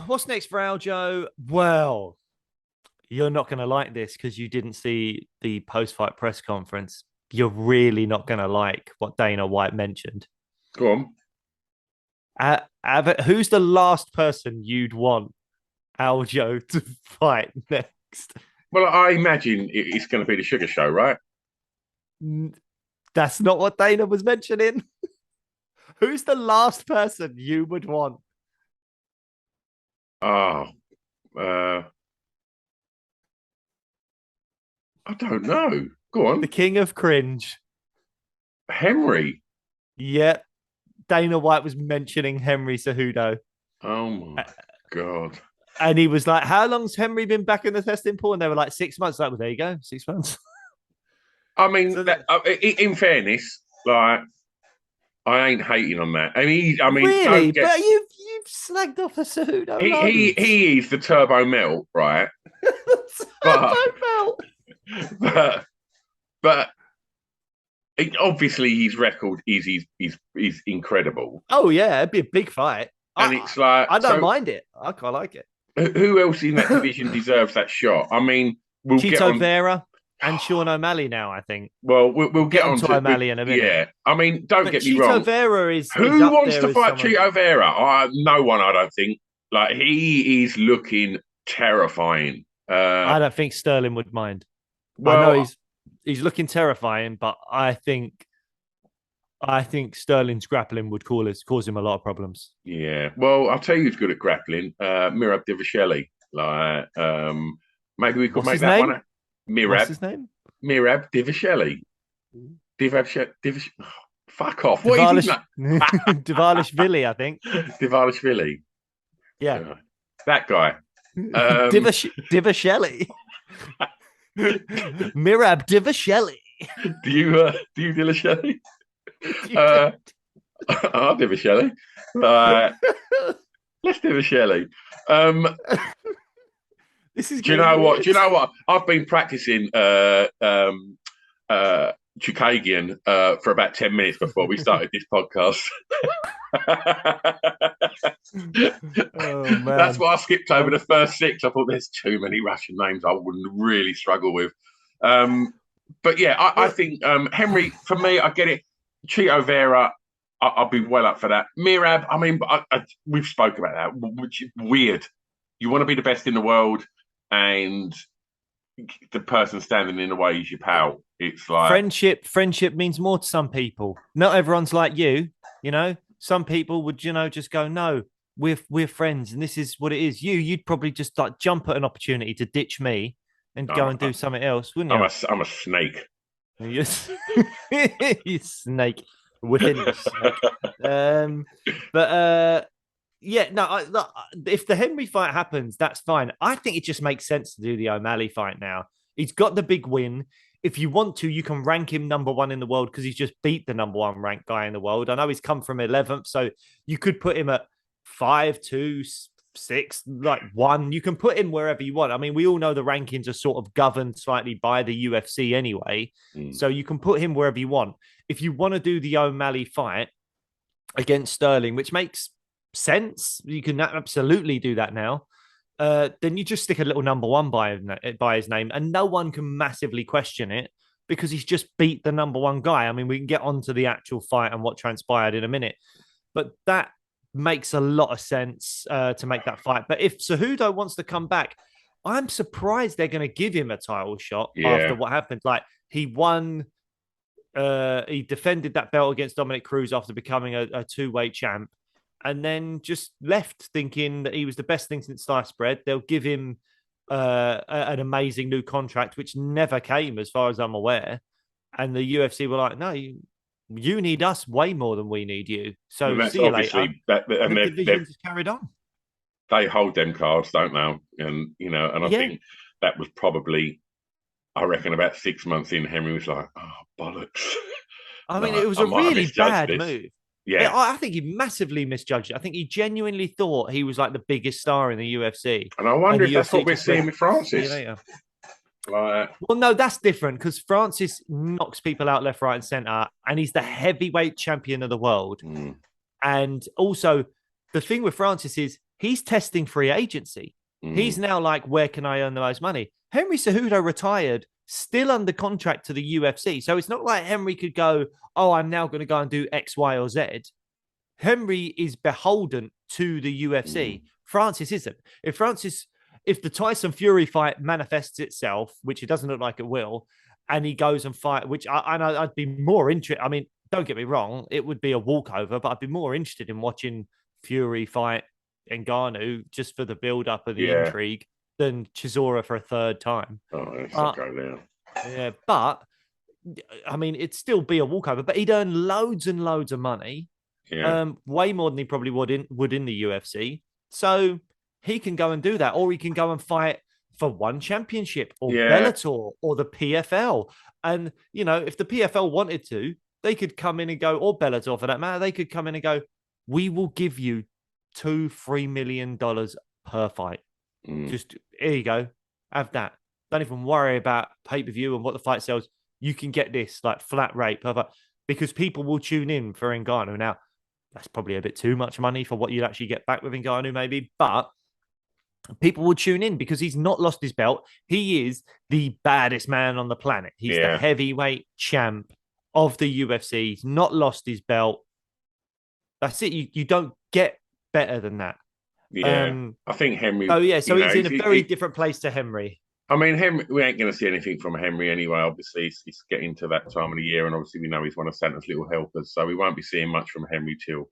C: What's next for Aljo? Well, you're not going to like this because you didn't see the post-fight press conference. You're really not going to like what Dana White mentioned.
B: Go
C: on. Who's the last person you'd want Aljo to fight next?
B: Well, I imagine it's going to be the Sugar Show, right?
C: That's not what Dana was mentioning. Who's the last person you would want?
B: I don't know. Go on.
C: The king of cringe.
B: Henry.
C: Yep. Dana White was mentioning Henry Cejudo.
B: Oh my God.
C: And he was like, "How long's Henry been back in the testing pool?" And they were like, 6 months. Like, well, there you go, 6 months.
B: I mean, in fairness, like, I ain't hating on that. I mean,
C: really, but you've slagged off a Cejudo.
B: He is the turbo melt, right? But obviously his record is incredible.
C: Oh yeah, it'd be a big fight,
B: and it's like,
C: I don't mind it. I quite like it.
B: Who else in that division deserves that shot? I mean, we'll
C: Chito
B: get on
C: Vera and Sean O'Malley now, I think.
B: Well, we'll get on to
C: O'Malley in a minute.
B: Yeah, I mean, don't get me wrong.
C: Chito Vera is
B: who wants to fight Chito Vera? No one, I don't think. Like, he is looking terrifying.
C: I don't think Sterling would mind.
B: Well,
C: I know he's looking terrifying, but I think Sterling's grappling would cause him a lot of problems.
B: Yeah. Well, I'll tell you who's good at grappling. Mirab Divishelli. Like, maybe we could make that one. Mirab.
C: What's his name?
B: Mirab Divishelli. Fuck off. What is his name?
C: Divalishvili, I think.
B: Divalishvili.
C: Yeah.
B: That guy.
C: Divishelli. Mirab Divishelli.
B: Do you Divishelli? I'll Divishelli. Let's Divishelli.
C: This is.
B: Do you know what? I've been practicing Chukagian for about 10 minutes before we started this podcast.
C: Oh man,
B: that's why I skipped over the first 6. I thought there's too many Russian names I wouldn't really struggle with. But yeah, I think Henry, for me, I get it. Chito Vera, I'll be well up for that. Mirab, I mean, we've spoken about that, which is weird. You want to be the best in the world, and the person standing in the way is your pal. It's like
C: friendship means more to some people. Not everyone's like you, you know. Some people would, just go, no, we're friends, and this is what it is. You'd probably just like jump at an opportunity to ditch me and go and do something else, wouldn't you?
B: I'm a snake.
C: You snake within the snake. Yeah, no. If the Henry fight happens, that's fine. I think it just makes sense to do the O'Malley fight now. He's got the big win. If you want to, you can rank him number 1 in the world because he's just beat the number 1 ranked guy in the world. I know he's come from 11th, so you could put him at 5, 2, 6, like 1. You can put him wherever you want. I mean, we all know the rankings are sort of governed slightly by the UFC anyway, so you can put him wherever you want. If you want to do the O'Malley fight against Sterling, which makes sense, you can absolutely do that now. Then you just stick a little number 1 by his name, and no one can massively question it because he's just beat the number 1 guy. I mean, we can get onto the actual fight and what transpired in a minute, but that makes a lot of sense to make that fight. But if Cejudo wants to come back, I'm surprised they're going to give him a title shot after what happened. Like, he won, he defended that belt against Dominic Cruz after becoming a two-weight champ, and then just left thinking that he was the best thing since sliced bread. They'll give him an amazing new contract, which never came, as far as I'm aware. And the UFC were like, no, you need us way more than we need you. So see you later. And the division just carried on.
B: They hold them cards, don't they? And, and I think that was probably, I reckon, about 6 months in, Henry was like, oh, bollocks.
C: I mean, it was a really bad move. Yeah, I think he massively misjudged it. I think he genuinely thought he was like the biggest star in the UFC.
B: And I wonder if that's what we're seeing with Francis.
C: Well, no, that's different because Francis knocks people out left, right, and center, and he's the heavyweight champion of the world. And also, the thing with Francis is he's testing free agency. He's now like, where can I earn the most money? Henry Cejudo retired, still under contract to the UFC. So it's not like Henry could go, oh, I'm now going to go and do X, Y, or Z. Henry is beholden to the UFC. Francis isn't. If the Tyson Fury fight manifests itself, which it doesn't look like it will, and he goes and fight, which I'd be more interested. I mean, don't get me wrong, it would be a walkover, but I'd be more interested in watching Fury fight Ngannou just for the build-up of the intrigue than Chisora for a third time.
B: Oh, it's not go there.
C: Yeah, but I mean, it'd still be a walkover, but he'd earn loads and loads of money. Way more than he probably would in the UFC. So he can go and do that, or he can go and fight for one championship or Bellator or the PFL. And, if the PFL wanted to, they could come in and go, or Bellator for that matter, they could come in and go, we will give you $2-3 million per fight. Just here you go, have that. Don't even worry about pay-per-view and what the fight sells. You can get this like flat rate per fight because people will tune in for Ngannou. Now, that's probably a bit too much money for what you'd actually get back with Ngannou, maybe, but people will tune in because he's not lost his belt. He is the baddest man on the planet. He's the heavyweight champ of the UFC. He's not lost his belt. That's it. You don't get better than that.
B: I think Henry.
C: Oh yeah, so he's in a very different place to Henry.
B: I mean, Henry, we ain't going to see anything from Henry anyway. Obviously, it's getting to that time of the year, and obviously we know he's one of Santa's little helpers, so we won't be seeing much from Henry till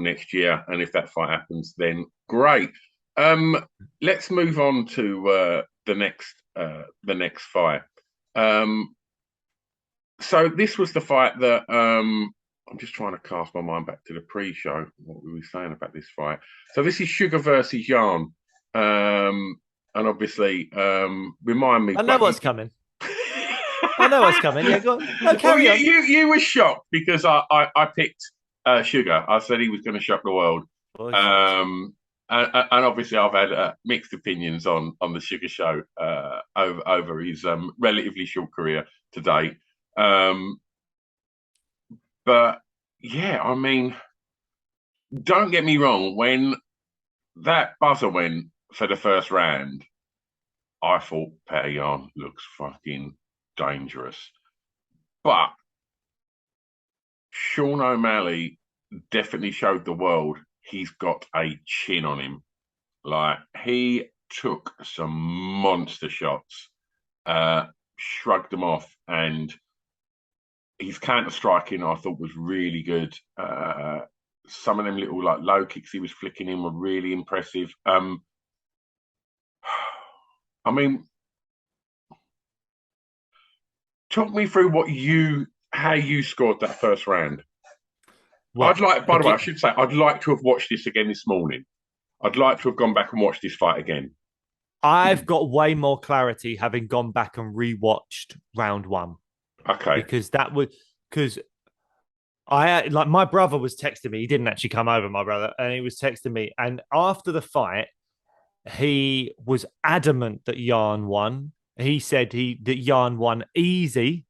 B: next year. And if that fight happens, then great. Let's move on to the next fight. So this was the fight that I'm just trying to cast my mind back to the pre-show. What were we saying about this fight? So this is Sugar versus Yarn. And obviously, remind me.
C: I know what's coming. I know what's coming. Yeah, go on. No, carry on.
B: You were shocked because I picked Sugar. I said he was going to shock the world. And obviously, I've had mixed opinions on the Sugar show over his relatively short career to date. But yeah, I mean, don't get me wrong. When that buzzer went for the first round, I thought Petr Yan looks fucking dangerous. But Sean O'Malley definitely showed the world he's got a chin on him. Like, he took some monster shots, shrugged them off, and his counter striking I thought was really good. Some of them little like low kicks he was flicking in were really impressive. I mean, talk me through how you scored that first round.
C: Well,
B: by the way, I should say, I'd like to have watched this again this morning. I'd like to have gone back and watched this fight again.
C: I've got way more clarity having gone back and rewatched round one.
B: Okay.
C: Because my brother was texting me. He didn't actually come over, my brother, and he was texting me. And after the fight, he was adamant that Yan won. He said that Yan won easy.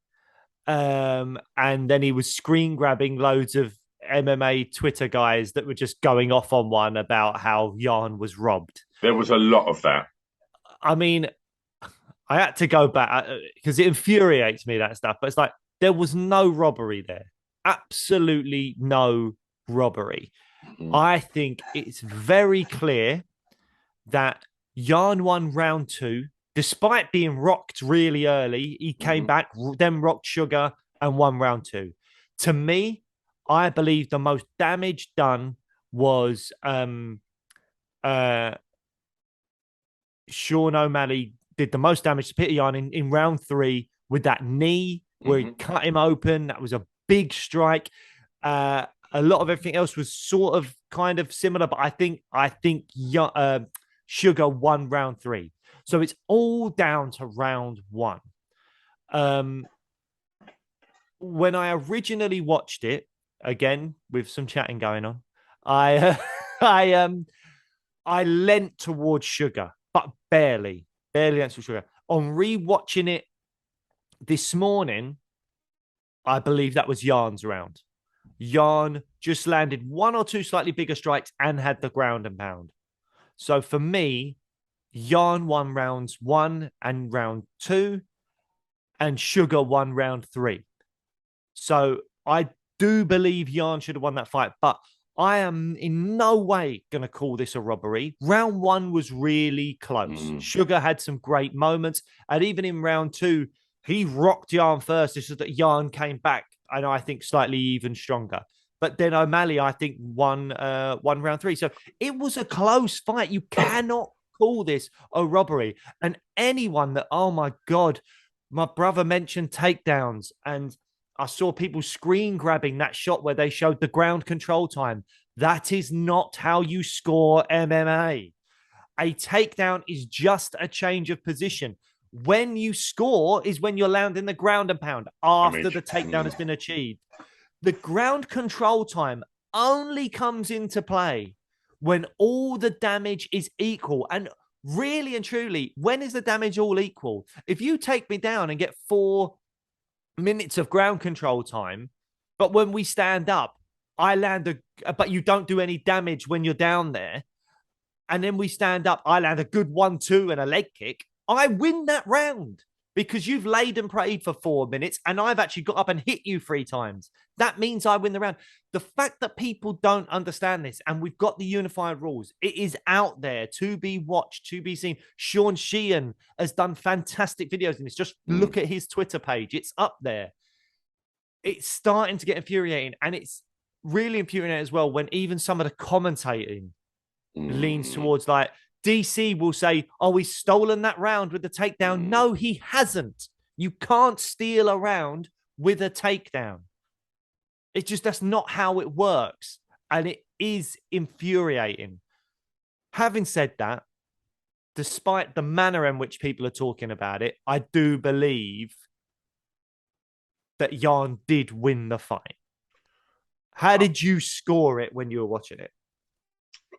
C: And then he was screen grabbing loads of MMA Twitter guys that were just going off on one about how Yan was robbed.
B: There was a lot of that.
C: I mean, I had to go back because it infuriates me, that stuff. But it's like, there was no robbery there. Absolutely no robbery. Mm-hmm. I think it's very clear that Yan won round two, despite being rocked really early. He came back, then rocked Sugar and won round two. To me, I believe the most damage done was Sean O'Malley did the most damage to Petr Yan in round three with that knee where he cut him open. That was a big strike. A lot of everything else was sort of kind of similar, but I think Sugar won round three. So it's all down to round one. When I originally watched it, again with some chatting going on, I leant towards Sugar, but barely leant towards Sugar. On rewatching it this morning, I believe that was Yan's round. Yan just landed one or two slightly bigger strikes and had the ground and pound. So for me, Yan won rounds 1 and round 2, and Sugar won round 3. So I do believe Yan should have won that fight, but I am in no way going to call this a robbery. Round 1 was really close. Sugar had some great moments, and even in round 2, he rocked Yan first. It's just that Yan came back, and I think slightly even stronger. But then O'Malley, I think, won round 3. So it was a close fight. You cannot call this a robbery. And anyone that, oh my God, my brother mentioned takedowns, and I saw people screen grabbing that shot where they showed the ground control time. That is not how you score MMA. A takedown is just a change of position. When you score is when you're landing the ground and pound after the takedown has been achieved. The ground control time only comes into play when all the damage is equal. And really and truly, when is the damage all equal? If you take me down and get 4 minutes of ground control time, but when we stand up, but you don't do any damage when you're down there, and then we stand up, I land a good 1-2 and a leg kick, I win that round because you've laid and prayed for 4 minutes and I've actually got up and hit you 3 times. That means I win the round. The fact that people don't understand this, and we've got the unified rules, it is out there to be watched, to be seen. Sean Sheehan has done fantastic videos in this. Just look at his Twitter page. It's up there. It's starting to get infuriating, and it's really infuriating as well when even some of the commentating leans towards, like, DC will say, oh, he's stolen that round with the takedown. No, he hasn't. You can't steal a round with a takedown. It's just, that's not how it works. And it is infuriating. Having said that, despite the manner in which people are talking about it, I do believe that Yan did win the fight. How did you score it when you were watching it?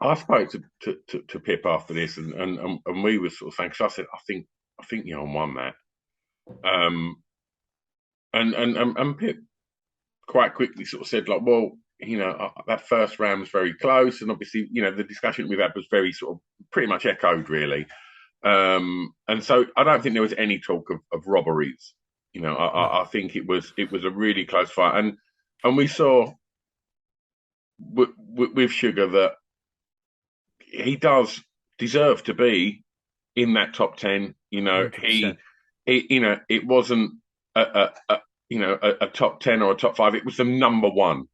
B: I spoke to Pip after this, and we were sort of saying, because I said, I think Yan won that. and Pip quite quickly sort of said, like, well, that first round was very close, and obviously, the discussion we've had was very sort of pretty much echoed, really. And so I don't think there was any talk of robberies. I think it was a really close fight, and we saw with Sugar that he does deserve to be in that top 10.
C: 100%.
B: It wasn't a top 10 or a top 5. It was the number one.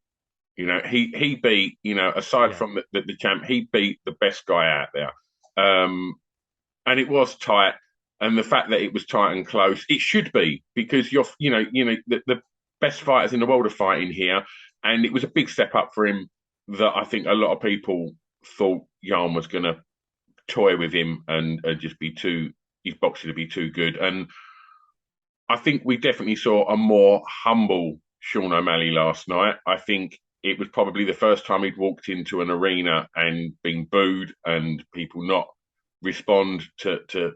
B: He beat, aside from the champ, he beat the best guy out there. And it was tight. And the fact that it was tight and close, it should be, because the best fighters in the world are fighting here. And it was a big step up for him that I think a lot of people thought Jan was going to toy with him and just be his boxing to be too good. And I think we definitely saw a more humble Sean O'Malley last night. I think it was probably the first time he'd walked into an arena and been booed and people not respond to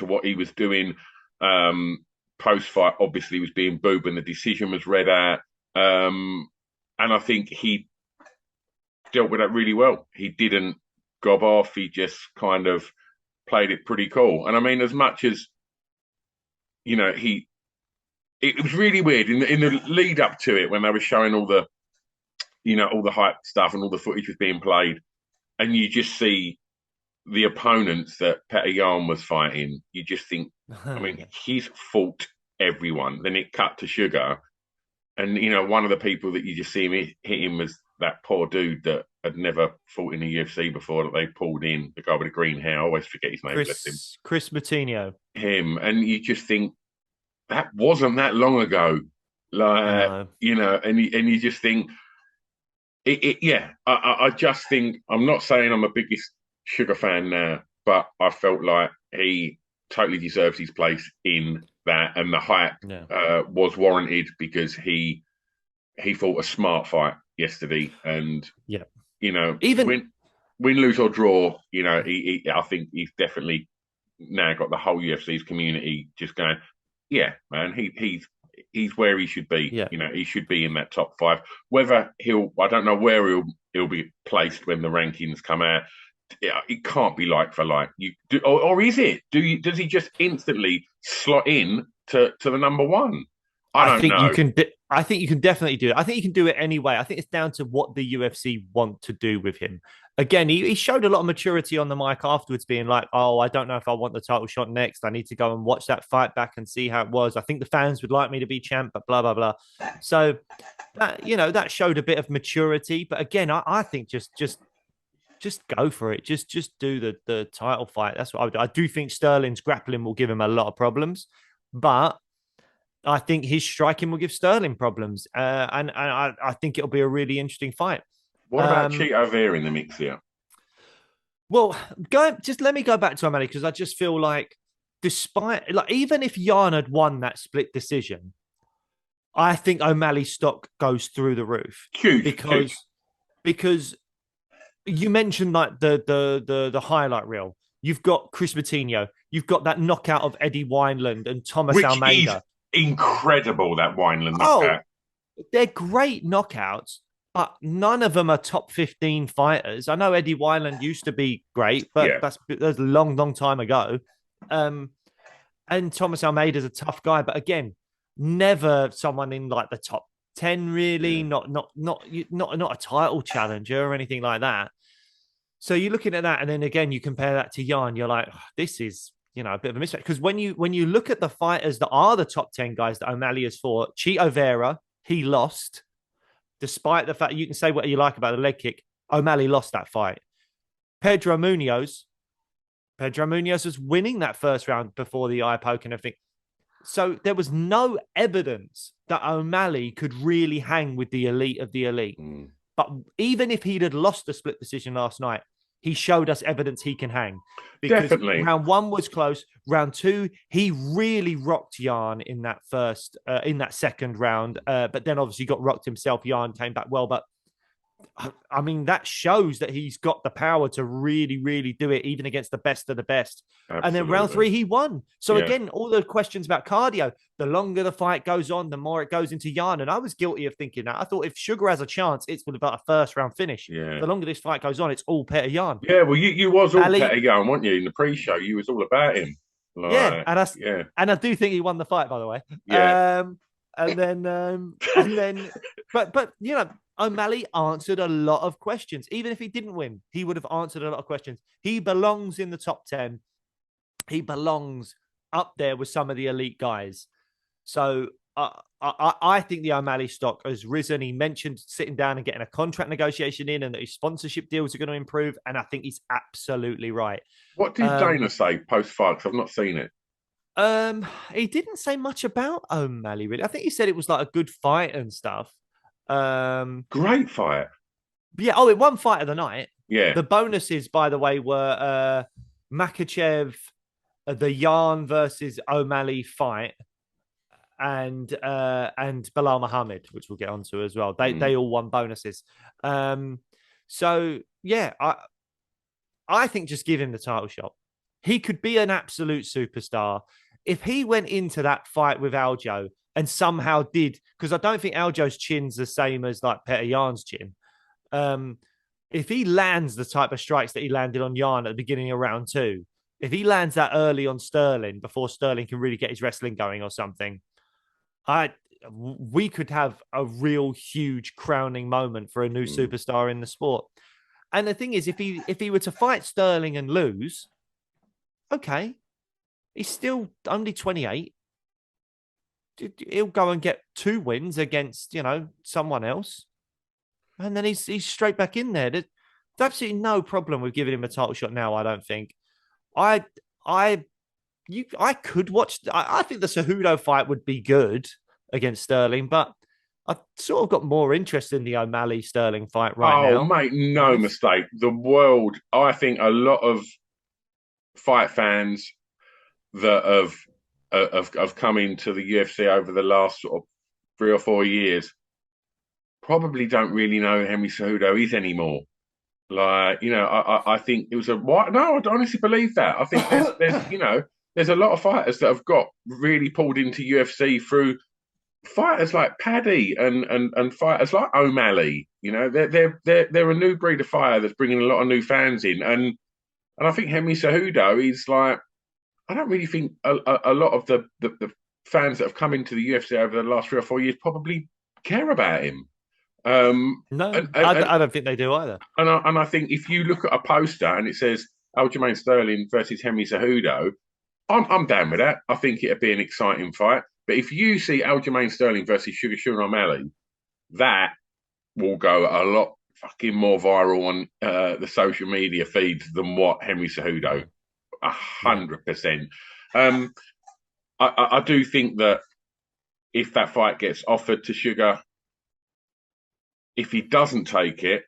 B: what he was doing. Post fight, obviously, was being booed when the decision was read out, and I think he dealt with that really well. He didn't gob off. He just kind of played it pretty cool. And I mean, as much as it was really weird in the lead up to it when they were showing all the hype stuff and all the footage was being played, and you just see the opponents that Petr Yan was fighting. You just think, I mean, he's fought everyone. Then it cut to Sugar, and one of the people that you just see him hit him was that poor dude that had never fought in the UFC before, that they pulled in, the guy with the green hair. I always forget his name.
C: Chris Martino.
B: Him, and you just think that wasn't that long ago, and you just think, I just think, I'm not saying I'm a biggest Sugar fan now, but I felt like he totally deserves his place in that, and the hype was warranted because he fought a smart fight yesterday, and even win, lose or draw, I think he's definitely now got the whole UFC's community just going, yeah, man, he's where he should be. He should be in that top 5. Whether I don't know where he'll be placed when the rankings come out. It can't be like for like. Or is it? Does he just instantly slot in to the number one? I think know.
C: I think you can definitely do it. I think you can do it anyway. I think it's down to what the UFC want to do with him. Again, he showed a lot of maturity on the mic afterwards, being like, "Oh, I don't know if I want the title shot next. I need to go and watch that fight back and see how it was. I think the fans would like me to be champ, but blah blah blah." So that showed a bit of maturity. But again, I think just go for it. Just do the title fight. That's what I do think Sterling's grappling will give him a lot of problems, but I think his striking will give Sterling problems. And I think it'll be a really interesting fight.
B: What about Cheeto Vera in the mix here?
C: Well, let me go back to O'Malley, because I just feel like, despite, like, even if Jan had won that split decision, I think O'Malley's stock goes through the roof.
B: Huge.
C: Because you mentioned like the highlight reel. You've got Chris Martino. You've got that knockout of Eddie Wineland and Thomas Almeida.
B: Incredible, that Wineland knockout.
C: They're great knockouts, but none of them are top 15 fighters. I know Eddie Wineland used to be great, but that's a long, long time ago. And Thomas Almeida's a tough guy, but again, never someone in like the top 10, really. Not a title challenger or anything like that. So you're looking at that, and then again you compare that to Jan, you're like, this is a bit of a mismatch. Because when you look at the fighters that are the top 10 guys that O'Malley has fought, Cheeto Vera, he lost, despite the fact you can say what you like about the leg kick. O'Malley lost that fight. Pedro Munoz was winning that first round before the eye poke and everything. So there was no evidence that O'Malley could really hang with the elite of the elite. But even if he'd had lost the split decision last night, he showed us evidence he can hang. Because
B: definitely.
C: Round 1 was close. Round 2, he really rocked Jan in that second round. But then obviously got rocked himself. Jan came back well. But I mean, that shows that he's got the power to really, really do it, even against the best of the best.
B: Absolutely.
C: And then round 3, he won. So again, all the questions about cardio, the longer the fight goes on, the more it goes into yarn. And I was guilty of thinking that. I thought if Sugar has a chance, it's about a first round finish.
B: Yeah.
C: The longer this fight goes on, it's all Petr Yan.
B: Yeah, well, you was all Petr Yan, weren't you? In the pre-show, you was all about him.
C: And I do think he won the fight, by the way.
B: Yeah.
C: But you know, O'Malley answered a lot of questions. Even if he didn't win, he would have answered a lot of questions. He belongs in the top 10. He belongs up there with some of the elite guys. So I think the O'Malley stock has risen. He mentioned sitting down and getting a contract negotiation in, and that his sponsorship deals are going to improve. And I think he's absolutely right.
B: What did Dana say post-fight? Because I've not seen it.
C: He didn't say much about O'Malley, really. I think he said it was like a good fight and stuff.
B: Great fight.
C: Yeah. Oh, it won fight of the night.
B: Yeah.
C: The bonuses, by the way, were Makachev, the Yan versus O'Malley fight, and Bilal Muhammad, which we'll get onto as well. They all won bonuses. So yeah, I think just give him the title shot. He could be an absolute superstar if he went into that fight with Aljo and somehow did, because I don't think Aljo's chin's the same as like Petr Yan's chin. If he lands the type of strikes that he landed on Yan at the beginning of round 2, if he lands that early on Sterling before Sterling can really get his wrestling going or something, we could have a real huge crowning moment for a new superstar in the sport. And the thing is, if he were to fight Sterling and lose, okay, he's still only 28. He'll go and get 2 wins against, you know, someone else. And then he's straight back in there. There's absolutely no problem with giving him a title shot now, I don't think. I could watch. I think the Cejudo fight would be good against Sterling, but I've sort of got more interest in the O'Malley Sterling fight right now.
B: Oh, mate, no mistake. The world, I think a lot of fight fans that have come into the UFC over the last sort of 3 or 4 years probably don't really know who Henry Cejudo is anymore. Like, you know, I think it was what? No, I honestly believe that. I think there's you know, there's a lot of fighters that have got really pulled into UFC through fighters like Paddy and fighters like O'Malley. You know, they're a new breed of fighter that's bringing a lot of new fans in, and I think Henry Cejudo is like, I don't really think a lot of the fans that have come into the UFC over the last 3 or 4 years probably care about him.
C: No, I don't think they do either.
B: And I think if you look at a poster and it says Aljamain Sterling versus Henry Cejudo, I'm down with that. I think it'd be an exciting fight. But if you see Aljamain Sterling versus Sugar Sean O'Malley, that will go a lot fucking more viral on the social media feeds than what Henry Cejudo. 100%. I do think that if that fight gets offered to Sugar, if he doesn't take it,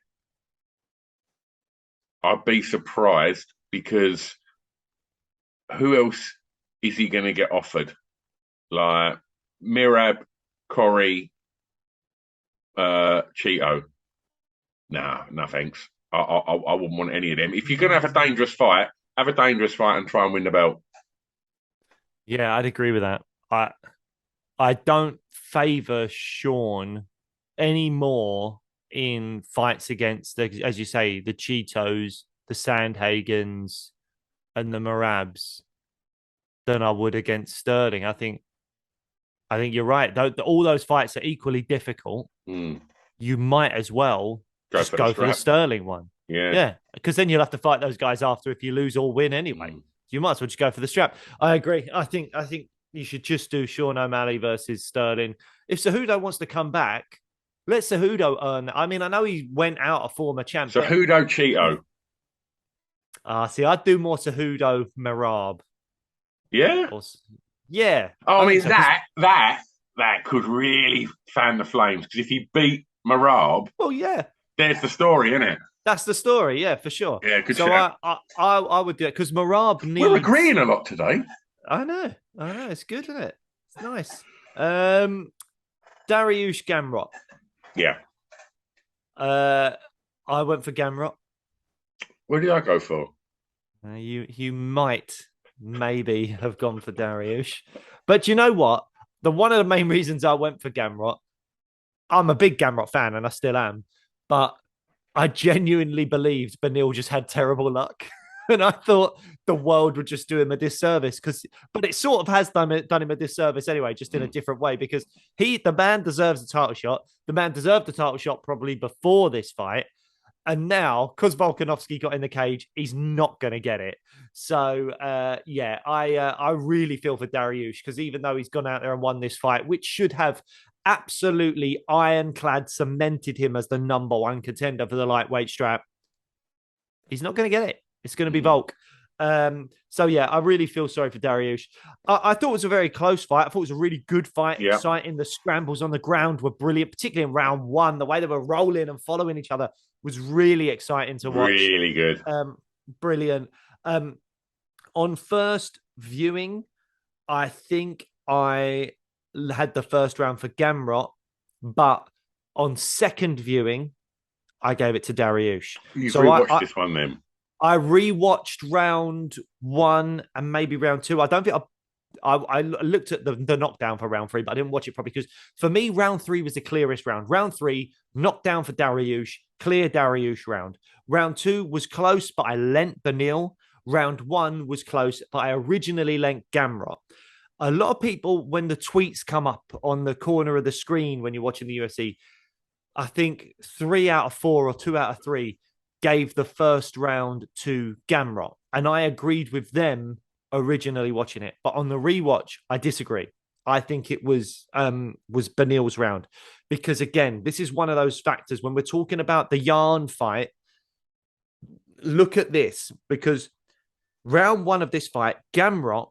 B: I'd be surprised, because who else is he going to get offered? Like Mirab, Corey, Cheeto. No thanks. I wouldn't want any of them. If you're going to have a dangerous fight, have a dangerous fight and try and win the belt.
C: Yeah, I'd agree with that. I don't favour Sean anymore in fights against, as you say, the Cheetos, the Sandhagens, and the Marabs than I would against Sterling. I think you're right. All those fights are equally difficult. You might as well go for the Sterling one. Yeah, because then you'll have to fight those guys after if you lose or win anyway. You might as well just go for the strap. I agree. I think you should just do Sean O'Malley versus Sterling. If Cejudo wants to come back, let Cejudo earn. I mean, I know he went out a former champ.
B: Cejudo Cheeto.
C: See, I'd do more Cejudo Merab.
B: Yeah.
C: Yeah.
B: Oh, I mean, so, that could really fan the flames, because if he beat Merab,
C: well, yeah,
B: there's the story, isn't it?
C: That's the story, yeah, for sure.
B: Yeah, good.
C: So I would do it, because Merab needs...
B: We're agreeing a lot today.
C: I know. It's good, isn't it? It's nice. Dariush Gamrot.
B: Yeah.
C: I went for Gamrot.
B: Where did I go for?
C: You might maybe have gone for Dariush, but you know what? One of the main reasons I went for Gamrot, I'm a big Gamrot fan and I still am, but I genuinely believed Benil just had terrible luck. And I thought the world would just do him a disservice but it sort of has done him a disservice anyway, just in a different way, because the man deserves a title shot. The man deserved the title shot probably before this fight. And now, because Volkanovski got in the cage, he's not going to get it. So, I really feel for Dariush, because even though he's gone out there and won this fight, which should have absolutely ironclad cemented him as the number one contender for the lightweight strap, he's not going to get it. It's going to be Volk. I really feel sorry for Dariush. I thought it was a very close fight. I thought it was a really good fight, exciting. The scrambles on the ground were brilliant, particularly in round one. The way they were rolling and following each other was really exciting to watch.
B: Really good.
C: Brilliant. On first viewing, I think I had the first round for Gamrot, but on second viewing, I gave it to Dariush.
B: You've rewatched this one then?
C: I rewatched round one and maybe round two. I don't think I looked at the knockdown for round three, but I didn't watch it properly because for me, round three was the clearest round. Round three, knockdown for Dariush, clear Dariush round. Round two was close, but I lent Benil. Round one was close, but I originally lent Gamrot. A lot of people, when the tweets come up on the corner of the screen when you're watching the UFC, I think 3 out of 4 or 2 out of 3 gave the first round to Gamrot. And I agreed with them originally watching it. But on the rewatch, I disagree. I think it was Benil's round. Because again, this is one of those factors when we're talking about the Yarn fight. Look at this, because round one of this fight, Gamrot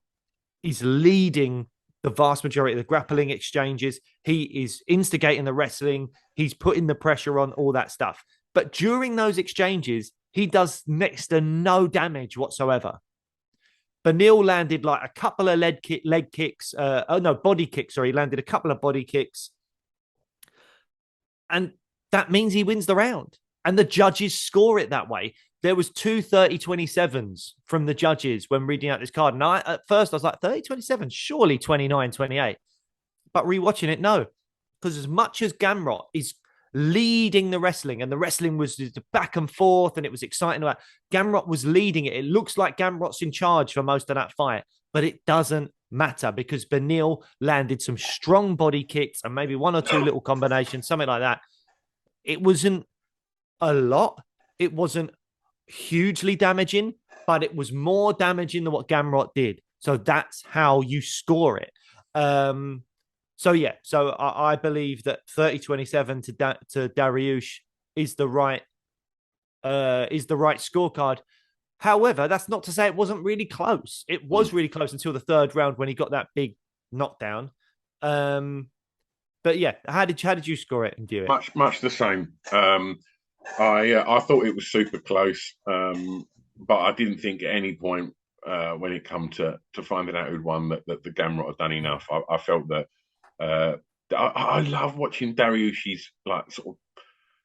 C: is leading the vast majority of the grappling exchanges. He is instigating the wrestling. He's putting the pressure on, all that stuff. But during those exchanges, he does next to no damage whatsoever. Benil landed like a couple of body kicks. Sorry, he landed a couple of body kicks. And that means he wins the round. And the judges score it that way. There was 2 30-27s from the judges when reading out this card. And at first I was like, 30-27, surely 29-28. But rewatching it, no. Because as much as Gamrot is leading the wrestling, and the wrestling was back and forth, and it was exciting. Gamrot was leading it. It looks like Gamrot's in charge for most of that fight, but it doesn't matter because Benil landed some strong body kicks and maybe 1 or 2 little combinations, something like that. It wasn't a lot. It wasn't hugely damaging, but it was more damaging than what Gamrot did. So that's how you score it. So I believe that 30-27 to Dariush is the right scorecard. However, that's not to say it wasn't really close. It was really close until the third round when he got that big knockdown. But yeah, how did you score it and view it?
B: Much the same. I thought it was super close, but I didn't think at any point when it come to finding out who'd won that the Gamrot had done enough. I felt that. I love watching Dariush's like sort of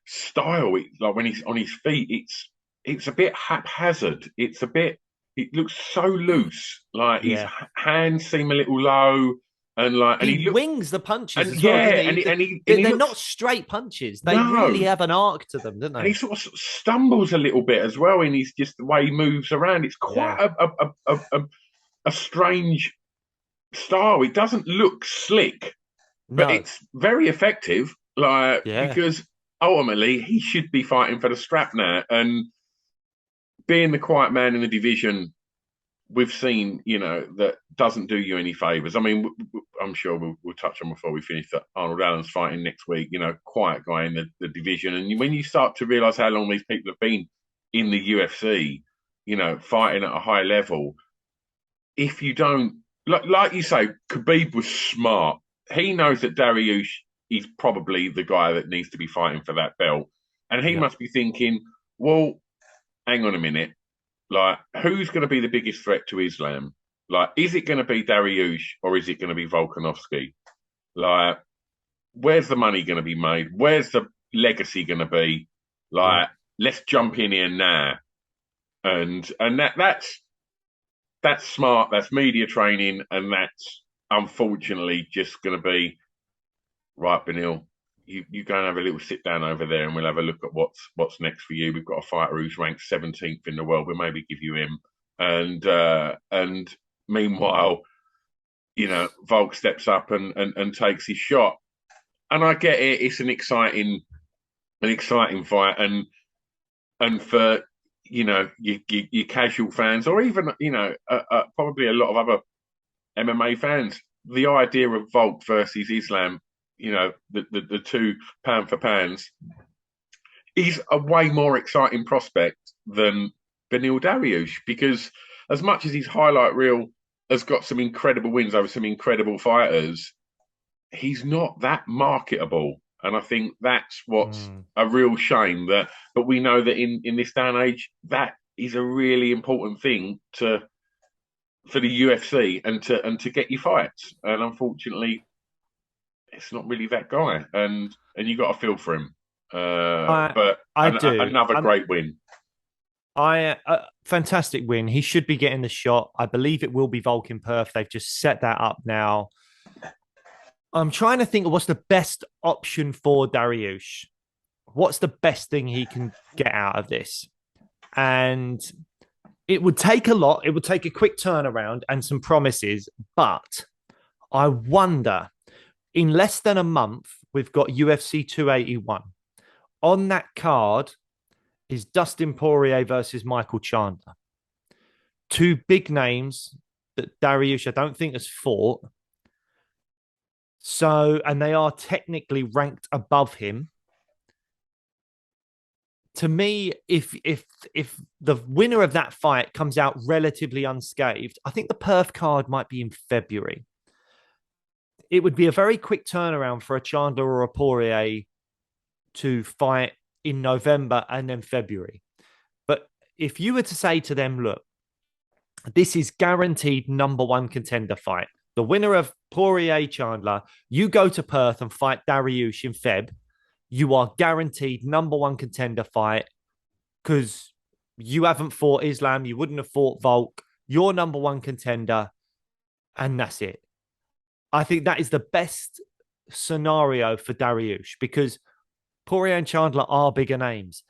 B: style. Like when he's on his feet, it's a bit haphazard. It looks so loose. Like his hands seem a little low, and he
C: wings the punches.
B: And,
C: as well,
B: they're
C: not straight punches. They really have an arc to them, don't they?
B: And he sort of stumbles a little bit as well, and he's just the way he moves around. It's quite a strange style. It doesn't look slick. But it's very effective, because ultimately he should be fighting for the strap now. And being the quiet man in the division, we've seen, that doesn't do you any favours. I mean, I'm sure we'll touch on before we finish that Arnold Allen's fighting next week, quiet guy in the division. And when you start to realise how long these people have been in the UFC, fighting at a high level, if you don't, like you say, Khabib was smart. He knows that Dariush is probably the guy that needs to be fighting for that belt. And he must be thinking, well, hang on a minute. Like, who's going to be the biggest threat to Islam? Like, is it going to be Dariush or is it going to be Volkanovski? Like, where's the money going to be made? Where's the legacy going to be? Like, let's jump in here now, and that's smart. That's media training, and that's unfortunately just going to be right, Benil. You go and have a little sit down over there, and we'll have a look at what's next for you. We've got a fighter who's ranked 17th in the world. We'll maybe give you him, and meanwhile, Volk steps up and takes his shot. And I get it; it's an exciting fight, and for your casual fans, or even probably a lot of other MMA fans, the idea of Volk versus Islam, the two pound for pounds, is a way more exciting prospect than Beneil Dariush, because as much as his highlight reel has got some incredible wins over some incredible fighters, he's not that marketable. And I think that's what's a real shame. But we know that in this day and age, that is a really important thing for the UFC and to get you fights. And unfortunately, it's not really that guy. And you got to feel for him. But
C: I do.
B: Another great win.
C: Fantastic win. He should be getting the shot. I believe it will be Volk in Perth. They've just set that up now. I'm trying to think of what's the best option for Dariush. What's the best thing he can get out of this? And it would take a lot. It would take a quick turnaround and some promises. But I wonder, in less than a month, we've got UFC 281. On that card is Dustin Poirier versus Michael Chandler. Two big names that Dariush, I don't think, has fought. So, and they are technically ranked above him. To me, if the winner of that fight comes out relatively unscathed, I think the Perth card might be in February. It would be a very quick turnaround for a Chandler or a Poirier to fight in November and then February. But if you were to say to them, look, this is guaranteed number one contender fight. The winner of Poirier Chandler, you go to Perth and fight Dariush in Feb. You are guaranteed number one contender fight because you haven't fought Islam. You wouldn't have fought Volk. You're number one contender. And that's it. I think that is the best scenario for Dariush because Poirier and Chandler are bigger names.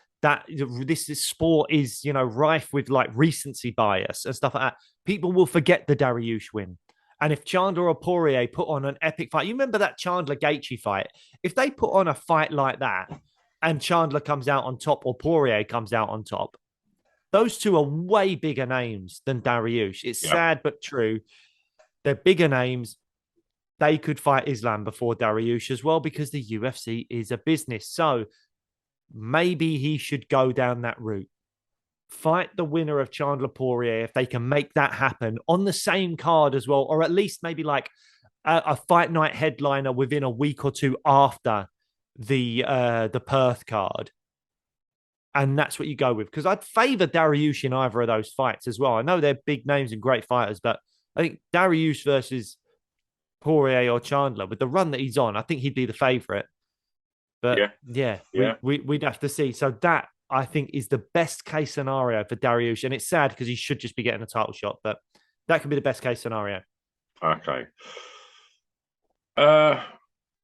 C: This sport is, rife with like recency bias and stuff like that. People will forget the Dariush win. And if Chandler or Poirier put on an epic fight, you remember that Chandler Gaethje fight? If they put on a fight like that and Chandler comes out on top or Poirier comes out on top, those two are way bigger names than Dariush. It's sad but true. They're bigger names. They could fight Islam before Dariush as well because the UFC is a business. So maybe he should go down that route. Fight the winner of Chandler Poirier if they can make that happen on the same card as well, or at least maybe like a fight night headliner within a week or two after the Perth card. And that's what you go with. Because I'd favor Dariush in either of those fights as well. I know they're big names and great fighters, but I think Dariush versus Poirier or Chandler, with the run that he's on, I think he'd be the favorite. But we'd have to see. So that, I think, is the best case scenario for Dariush. And it's sad because he should just be getting a title shot, but that could be the best case scenario.
B: Okay.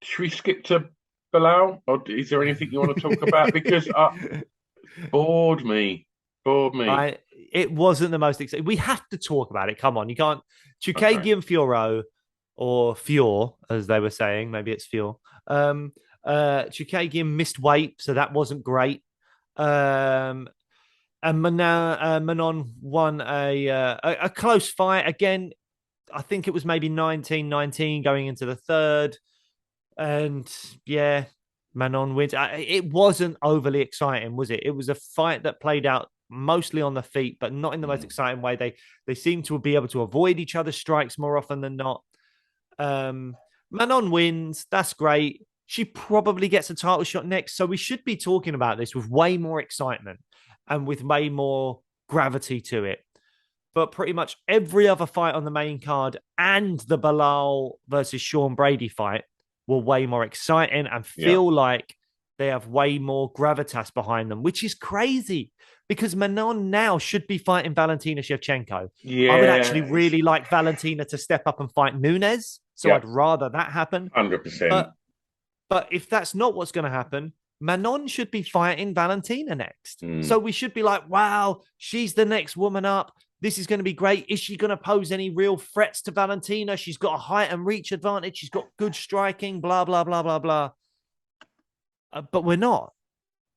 B: Should we skip to Bilal? Or is there anything you want to talk about? Because bored me.
C: It wasn't the most exciting. We have to talk about it. Come on. You can't. Chookagian Fiorot, or Fior, as they were saying. Maybe it's Fior. Chookagian missed weight, so that wasn't great. And Manon won a close fight. Again, I think it was maybe 19-19 going into the third. And Manon wins. It wasn't overly exciting, was it? It was a fight that played out mostly on the feet, but not in the most exciting way. They seem to be able to avoid each other's strikes more often than not. Manon wins. That's great. She probably gets a title shot next. So we should be talking about this with way more excitement and with way more gravity to it. But pretty much every other fight on the main card and the Bilal versus Sean Brady fight were way more exciting and feel like They have way more gravitas behind them, which is crazy because Manon now should be fighting Valentina Shevchenko. I would actually
B: Yeah.
C: really like Valentina to step up and fight Nunes. So I'd rather that happen.
B: 100%.
C: But if that's not what's going to happen, Manon should be fighting Valentina next. So we should be like, wow, she's the next woman up. This is going to be great. Is she going to pose any real threats to Valentina? She's got a height and reach advantage. She's got good striking, blah, blah, blah, blah, blah. But we're not,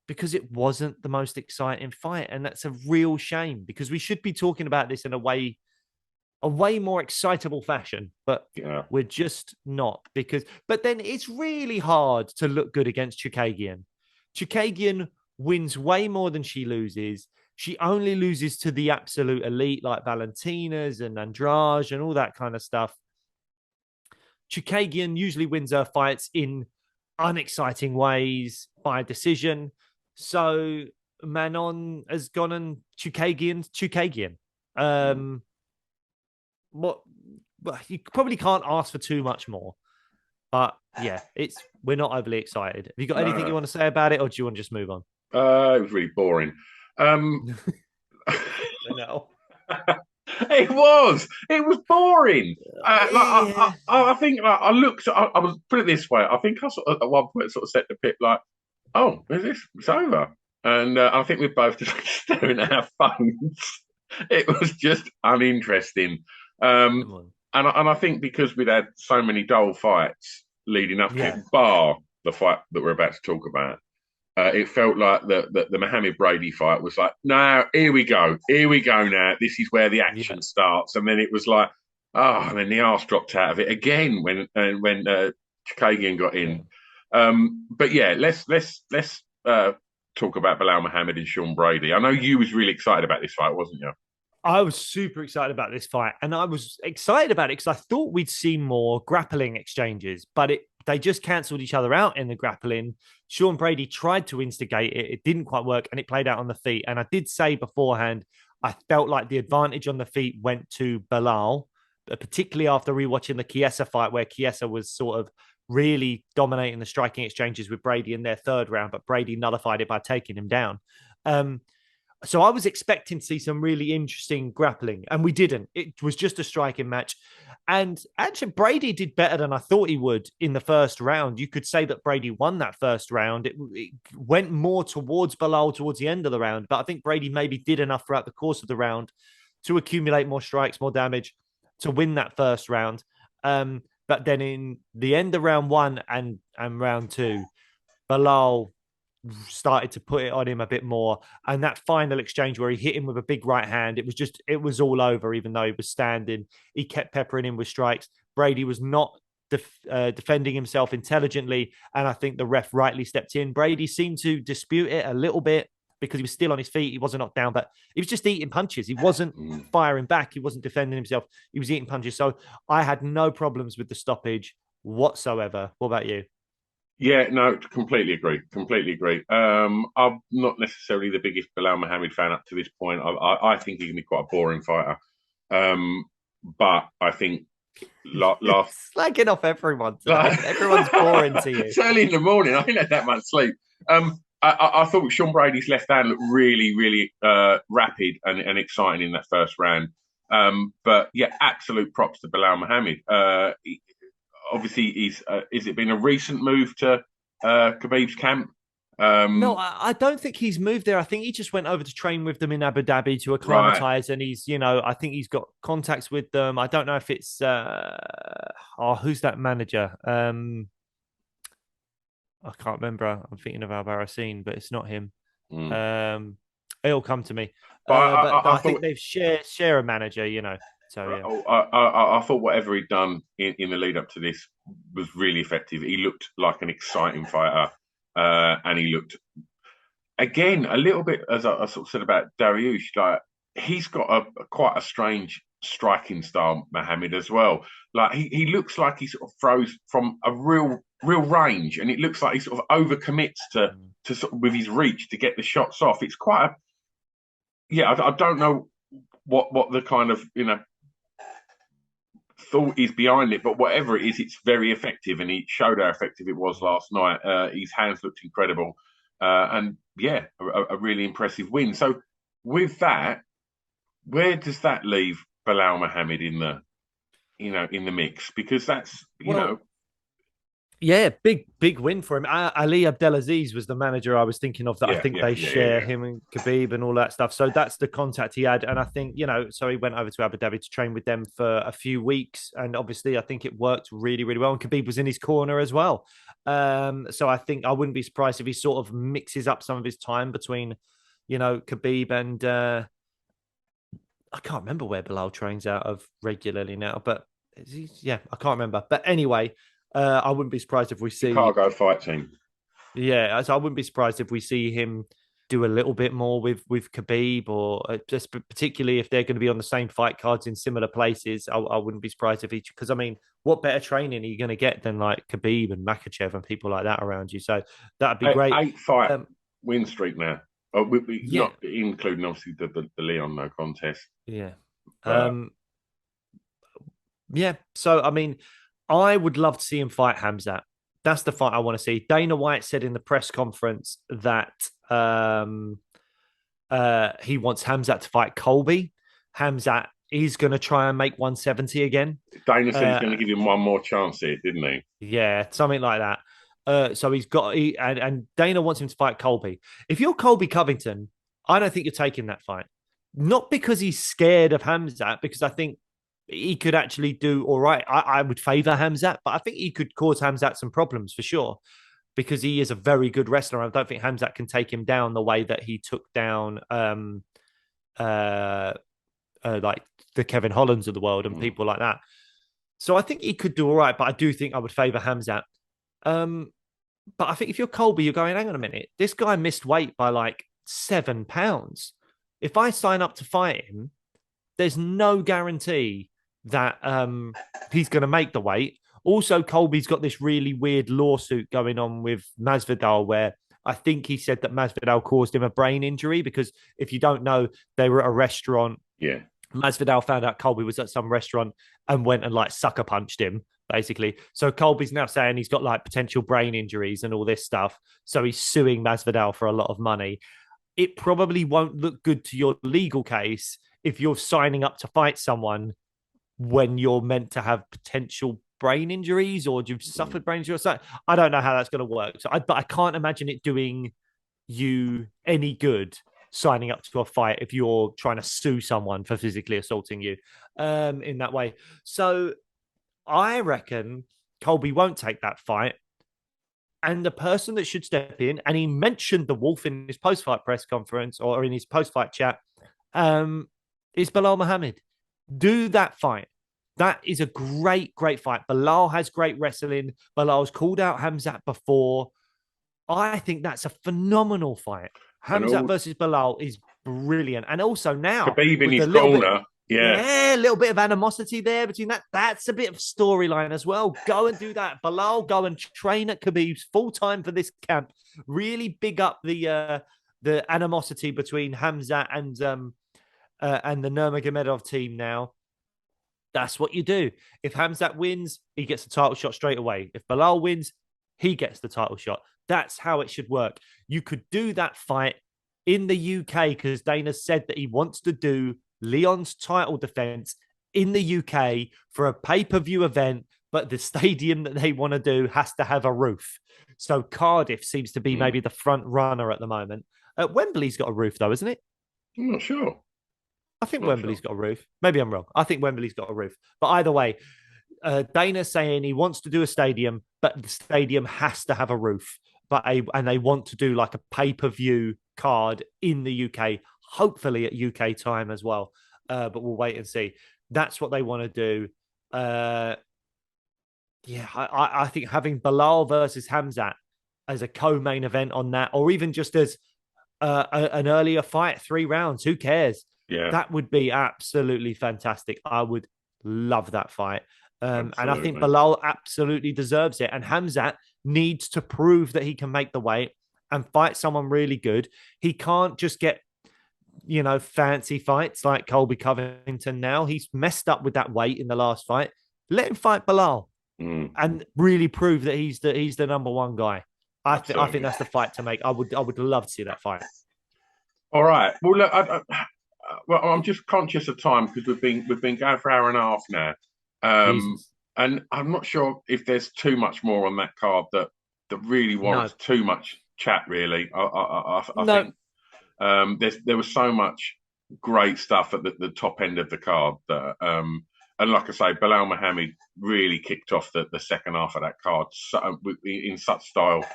C: because it wasn't the most exciting fight. And that's a real shame, because we should be talking about this in a way more excitable fashion, but we're just not. But then it's really hard to look good against Chukagian. Chukagian wins way more than she loses. She only loses to the absolute elite like Valentina's and Andrade and all that kind of stuff. Chukagian usually wins her fights in unexciting ways by decision. So Manon has gone and Chukagian. What you probably can't ask for too much more. But yeah, we're not overly excited. Have you got anything you want to say about it, or do you want to just move on?
B: It was really boring.
C: I know.
B: It was boring. I think I looked. I was put it this way. I think I at one point sort of set the pit like, "Oh, is this? It's over." And I think we both just staring at our phones. It was just uninteresting. And I think because we'd had so many dull fights leading up to it, bar the fight that we're about to talk about, it felt like the Mohammed Brady fight was like, no, here we go now. This is where the action starts. And then it was like, and then the arse dropped out of it again when Chukagian got in. But yeah, let's talk about Bilal Muhammad and Sean Brady. I know you was really excited about this fight, wasn't you?
C: I was super excited about this fight, and I was excited about it because I thought we'd see more grappling exchanges, but they just cancelled each other out in the grappling. Sean Brady tried to instigate it. It didn't quite work, and it played out on the feet. And I did say beforehand, I felt like the advantage on the feet went to Bilal, particularly after rewatching the Chiesa fight, where Chiesa was sort of really dominating the striking exchanges with Brady in their third round, but Brady nullified it by taking him down. So I was expecting to see some really interesting grappling, and we didn't. It was just a striking match. And actually, Brady did better than I thought he would in the first round. You could say that Brady won that first round. It went more towards Bilal towards the end of the round, but I think Brady maybe did enough throughout the course of the round to accumulate more strikes, more damage, to win that first round. But then in the end of round one and round two, Bilal started to put it on him a bit more, and that final exchange where he hit him with a big right hand, it was all over. Even though he was standing, he kept peppering him with strikes. Brady was not defending himself intelligently, and I think the ref rightly stepped in. Brady seemed to dispute it a little bit because he was still on his feet. He wasn't knocked down, but he was just eating punches. He wasn't firing back. He wasn't defending himself. He was eating punches. So I had no problems with the stoppage whatsoever. What about you?
B: Yeah, no, completely agree. I'm not necessarily the biggest Bilal Muhammad fan up to this point. I think he can be quite a boring fighter. But I think last
C: slagging off everyone today. Everyone's boring to you.
B: It's early in the morning. I didn't have that much sleep. I thought Sean Brady's left hand looked really, really rapid and exciting in that first round. But yeah, absolute props to Bilal Muhammad. Obviously, is it been a recent move to Khabib's camp?
C: No, I don't think he's moved there. I think he just went over to train with them in Abu Dhabi to acclimatize, and he's, I think he's got contacts with them. I don't know if it's who's that manager? I can't remember. I'm thinking of Albarracin, but it's not him. It'll come to me. But I think they share a manager, So yeah.
B: I thought whatever he'd done in the lead up to this was really effective. He looked like an exciting fighter, and he looked again a little bit, as I sort of said about Dariush, like he's got quite a strange striking style, Muhammad, as well. Like he looks like he sort of throws from a real range, and it looks like he sort of overcommits to sort of with his reach to get the shots off. It's quite I don't know what the kind of thought is behind it, but whatever it is, it's very effective, and he showed how effective it was last night. His hands looked incredible, and yeah, a really impressive win. So with that, where does that leave Bilal Muhammad in the mix? Because that's
C: Yeah, big win for him. Ali Abdelaziz was the manager I was thinking of. That I think they share him and Khabib and all that stuff. So that's the contact he had, and I think so he went over to Abu Dhabi to train with them for a few weeks, and obviously I think it worked really really well. And Khabib was in his corner as well. So I think I wouldn't be surprised if he sort of mixes up some of his time between, Khabib and I can't remember where Bilal trains out of regularly now, but I can't remember. But anyway. I wouldn't be surprised if we see
B: Chicago fight team.
C: Yeah, so I wouldn't be surprised if we see him do a little bit more with Khabib, or just particularly if they're going to be on the same fight cards in similar places. I wouldn't be surprised if because I mean, what better training are you going to get than like Khabib and Makhachev and people like that around you? So that'd be great.
B: 8-fight win streak now. Not including obviously the Leon no contest.
C: Yeah. Yeah. So I mean, I would love to see him fight Hamzat. That's the fight I want to see. Dana White said in the press conference that he wants Hamzat to fight Colby. Hamzat is going to try and make 170 again.
B: Dana said he's going to give him one more chance here, didn't he?
C: Yeah, something like that. So he's got and Dana wants him to fight Colby. If you're Colby Covington, I don't think you're taking that fight. Not because he's scared of Hamzat, because I think he could actually do all right. I would favor Hamzat, but I think he could cause Hamzat some problems for sure, because he is a very good wrestler. I don't think Hamzat can take him down the way that he took down like the Kevin Hollands of the world and people like that. So I think he could do all right, but I do think I would favor Hamzat. But I think if you're Colby, you're going, hang on a minute, this guy missed weight by like 7 pounds. If I sign up to fight him, there's no guarantee that he's going to make the weight. Also, Colby's got this really weird lawsuit going on with Masvidal, where I think he said that Masvidal caused him a brain injury, because if you don't know, they were at a restaurant.
B: Yeah.
C: Masvidal found out Colby was at some restaurant and went and like sucker punched him, basically. So Colby's now saying he's got like potential brain injuries and all this stuff. So he's suing Masvidal for a lot of money. It probably won't look good to your legal case if you're signing up to fight someone when you're meant to have potential brain injuries, or you've suffered brain injuries or something. I don't know how that's going to work. But I can't imagine it doing you any good signing up to a fight if you're trying to sue someone for physically assaulting you in that way. So I reckon Colby won't take that fight. And the person that should step in, and he mentioned the Wolf in his post-fight press conference or in his post-fight chat, is Bilal Muhammad. Do that fight. That is a great, great fight. Bilal has great wrestling. Bilal's called out Hamzat before. I think that's a phenomenal fight. Hamzat versus Bilal is brilliant. And also now,
B: Khabib in his corner.
C: Yeah, a little bit of animosity there between that. That's a bit of storyline as well. Go and do that. Bilal, go and train at Khabib's full-time for this camp. Really big up the animosity between Hamzat and the Nurmagomedov team now. That's what you do. If Hamzat wins, he gets the title shot straight away. If Bilal wins, he gets the title shot. That's how it should work. You could do that fight in the UK, because Dana said that he wants to do Leon's title defense in the UK for a pay-per-view event, but the stadium that they want to do has to have a roof. So Cardiff seems to be maybe the front runner at the moment. Wembley's got a roof though, isn't it?
B: I'm not sure.
C: I think Wembley's got a roof. Maybe I'm wrong. I think Wembley's got a roof. But either way, Dana's saying he wants to do a stadium, but the stadium has to have a roof. And they want to do like a pay-per-view card in the UK, hopefully at UK time as well. But we'll wait and see. That's what they want to do. I think having Bilal versus Hamzat as a co-main event on that, or even just as an earlier fight, 3 rounds, who cares?
B: Yeah,
C: that would be absolutely fantastic. I would love that fight. And I think Bilal absolutely deserves it. And Hamzat needs to prove that he can make the weight and fight someone really good. He can't just get, fancy fights like Colby Covington now. He's messed up with that weight in the last fight. Let him fight Bilal
B: Mm.
C: and really prove that he's the number one guy. I think that's the fight to make. I would love to see that fight.
B: All right. Well, look, well, I'm just conscious of time because we've been going for an hour and a half now,
C: Jesus.
B: and I'm not sure if there's too much more on that card that really warrants too much chat. Really, I think there was so much great stuff at the top end of the card that, and like I say, Bilal Muhammad really kicked off the second half of that card in such style,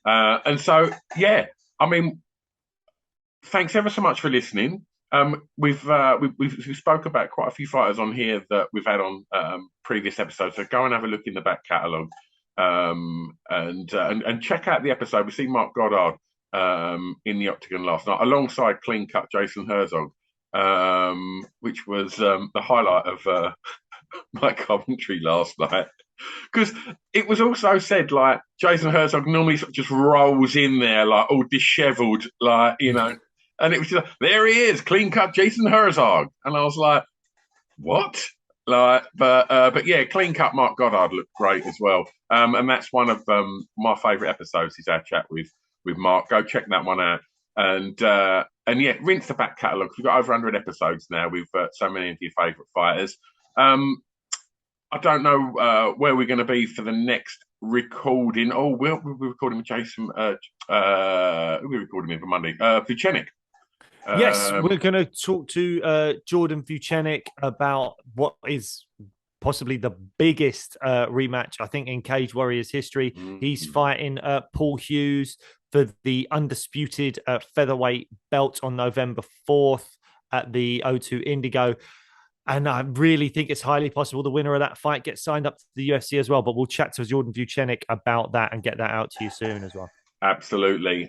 B: and so yeah, I mean. Thanks ever so much for listening. We've spoke about quite a few fighters on here that we've had on previous episodes. So go and have a look in the back catalogue and check out the episode. We see Mark Goddard in the Octagon last night, alongside clean cut Jason Herzog, which was the highlight of my commentary last night. Because it was also said, like, Jason Herzog normally sort of just rolls in there, like, all dishevelled, like, you know. And it was just, there he is, clean cut Jason Herzog. And I was like, what? Like, but yeah, clean cut Mark Goddard looked great as well. And that's one of my favourite episodes is our chat with Mark. Go check that one out. And yeah, rinse the back catalogue. We've got over 100 episodes now with so many of your favourite fighters. I don't know where we're going to be for the next recording. Oh, we'll be recording with Jason. We're recording him for Monday. Vucenic.
C: Yes, we're going to talk to Jordan Vucenic about what is possibly the biggest rematch, I think, in Cage Warriors history. Mm-hmm. He's fighting Paul Hughes for the undisputed featherweight belt on November 4th at the O2 Indigo. And I really think it's highly possible the winner of that fight gets signed up to the UFC as well. But we'll chat to Jordan Vucenic about that and get that out to you soon as well.
B: Absolutely.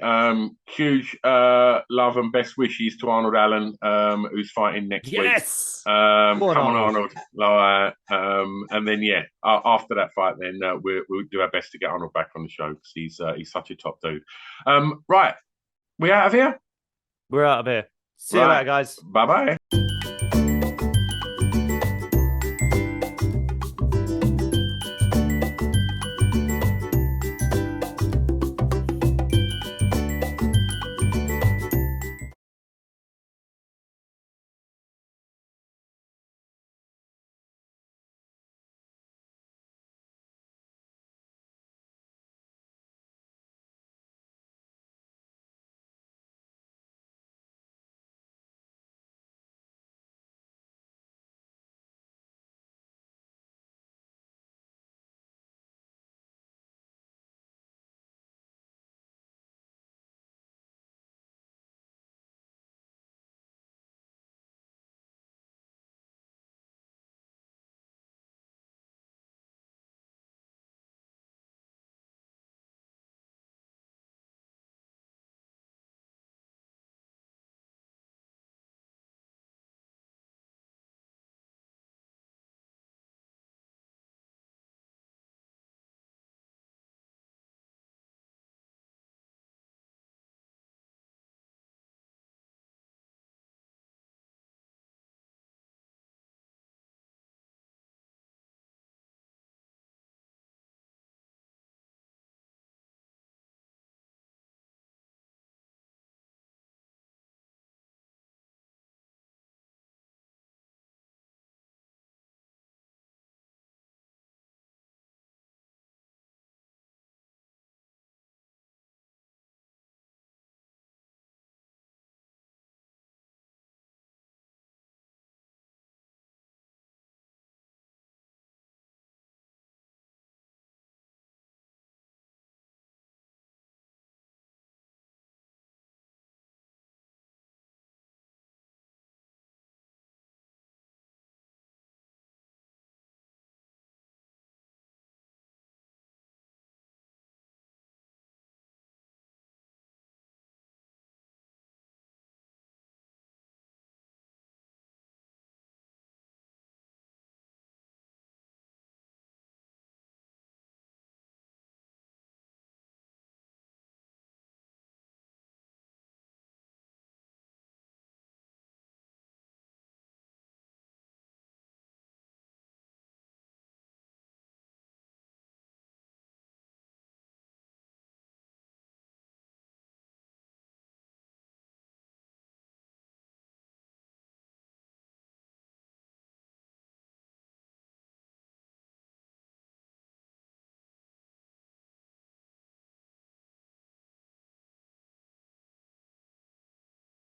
B: Huge love and best wishes to Arnold Allen, who's fighting next week. Come on, Arnold. And then, yeah, after that fight, then we'll do our best to get Arnold back on the show because he's such a top dude. Right. We out of here?
C: We're out of here. See you later, guys.
B: Bye-bye.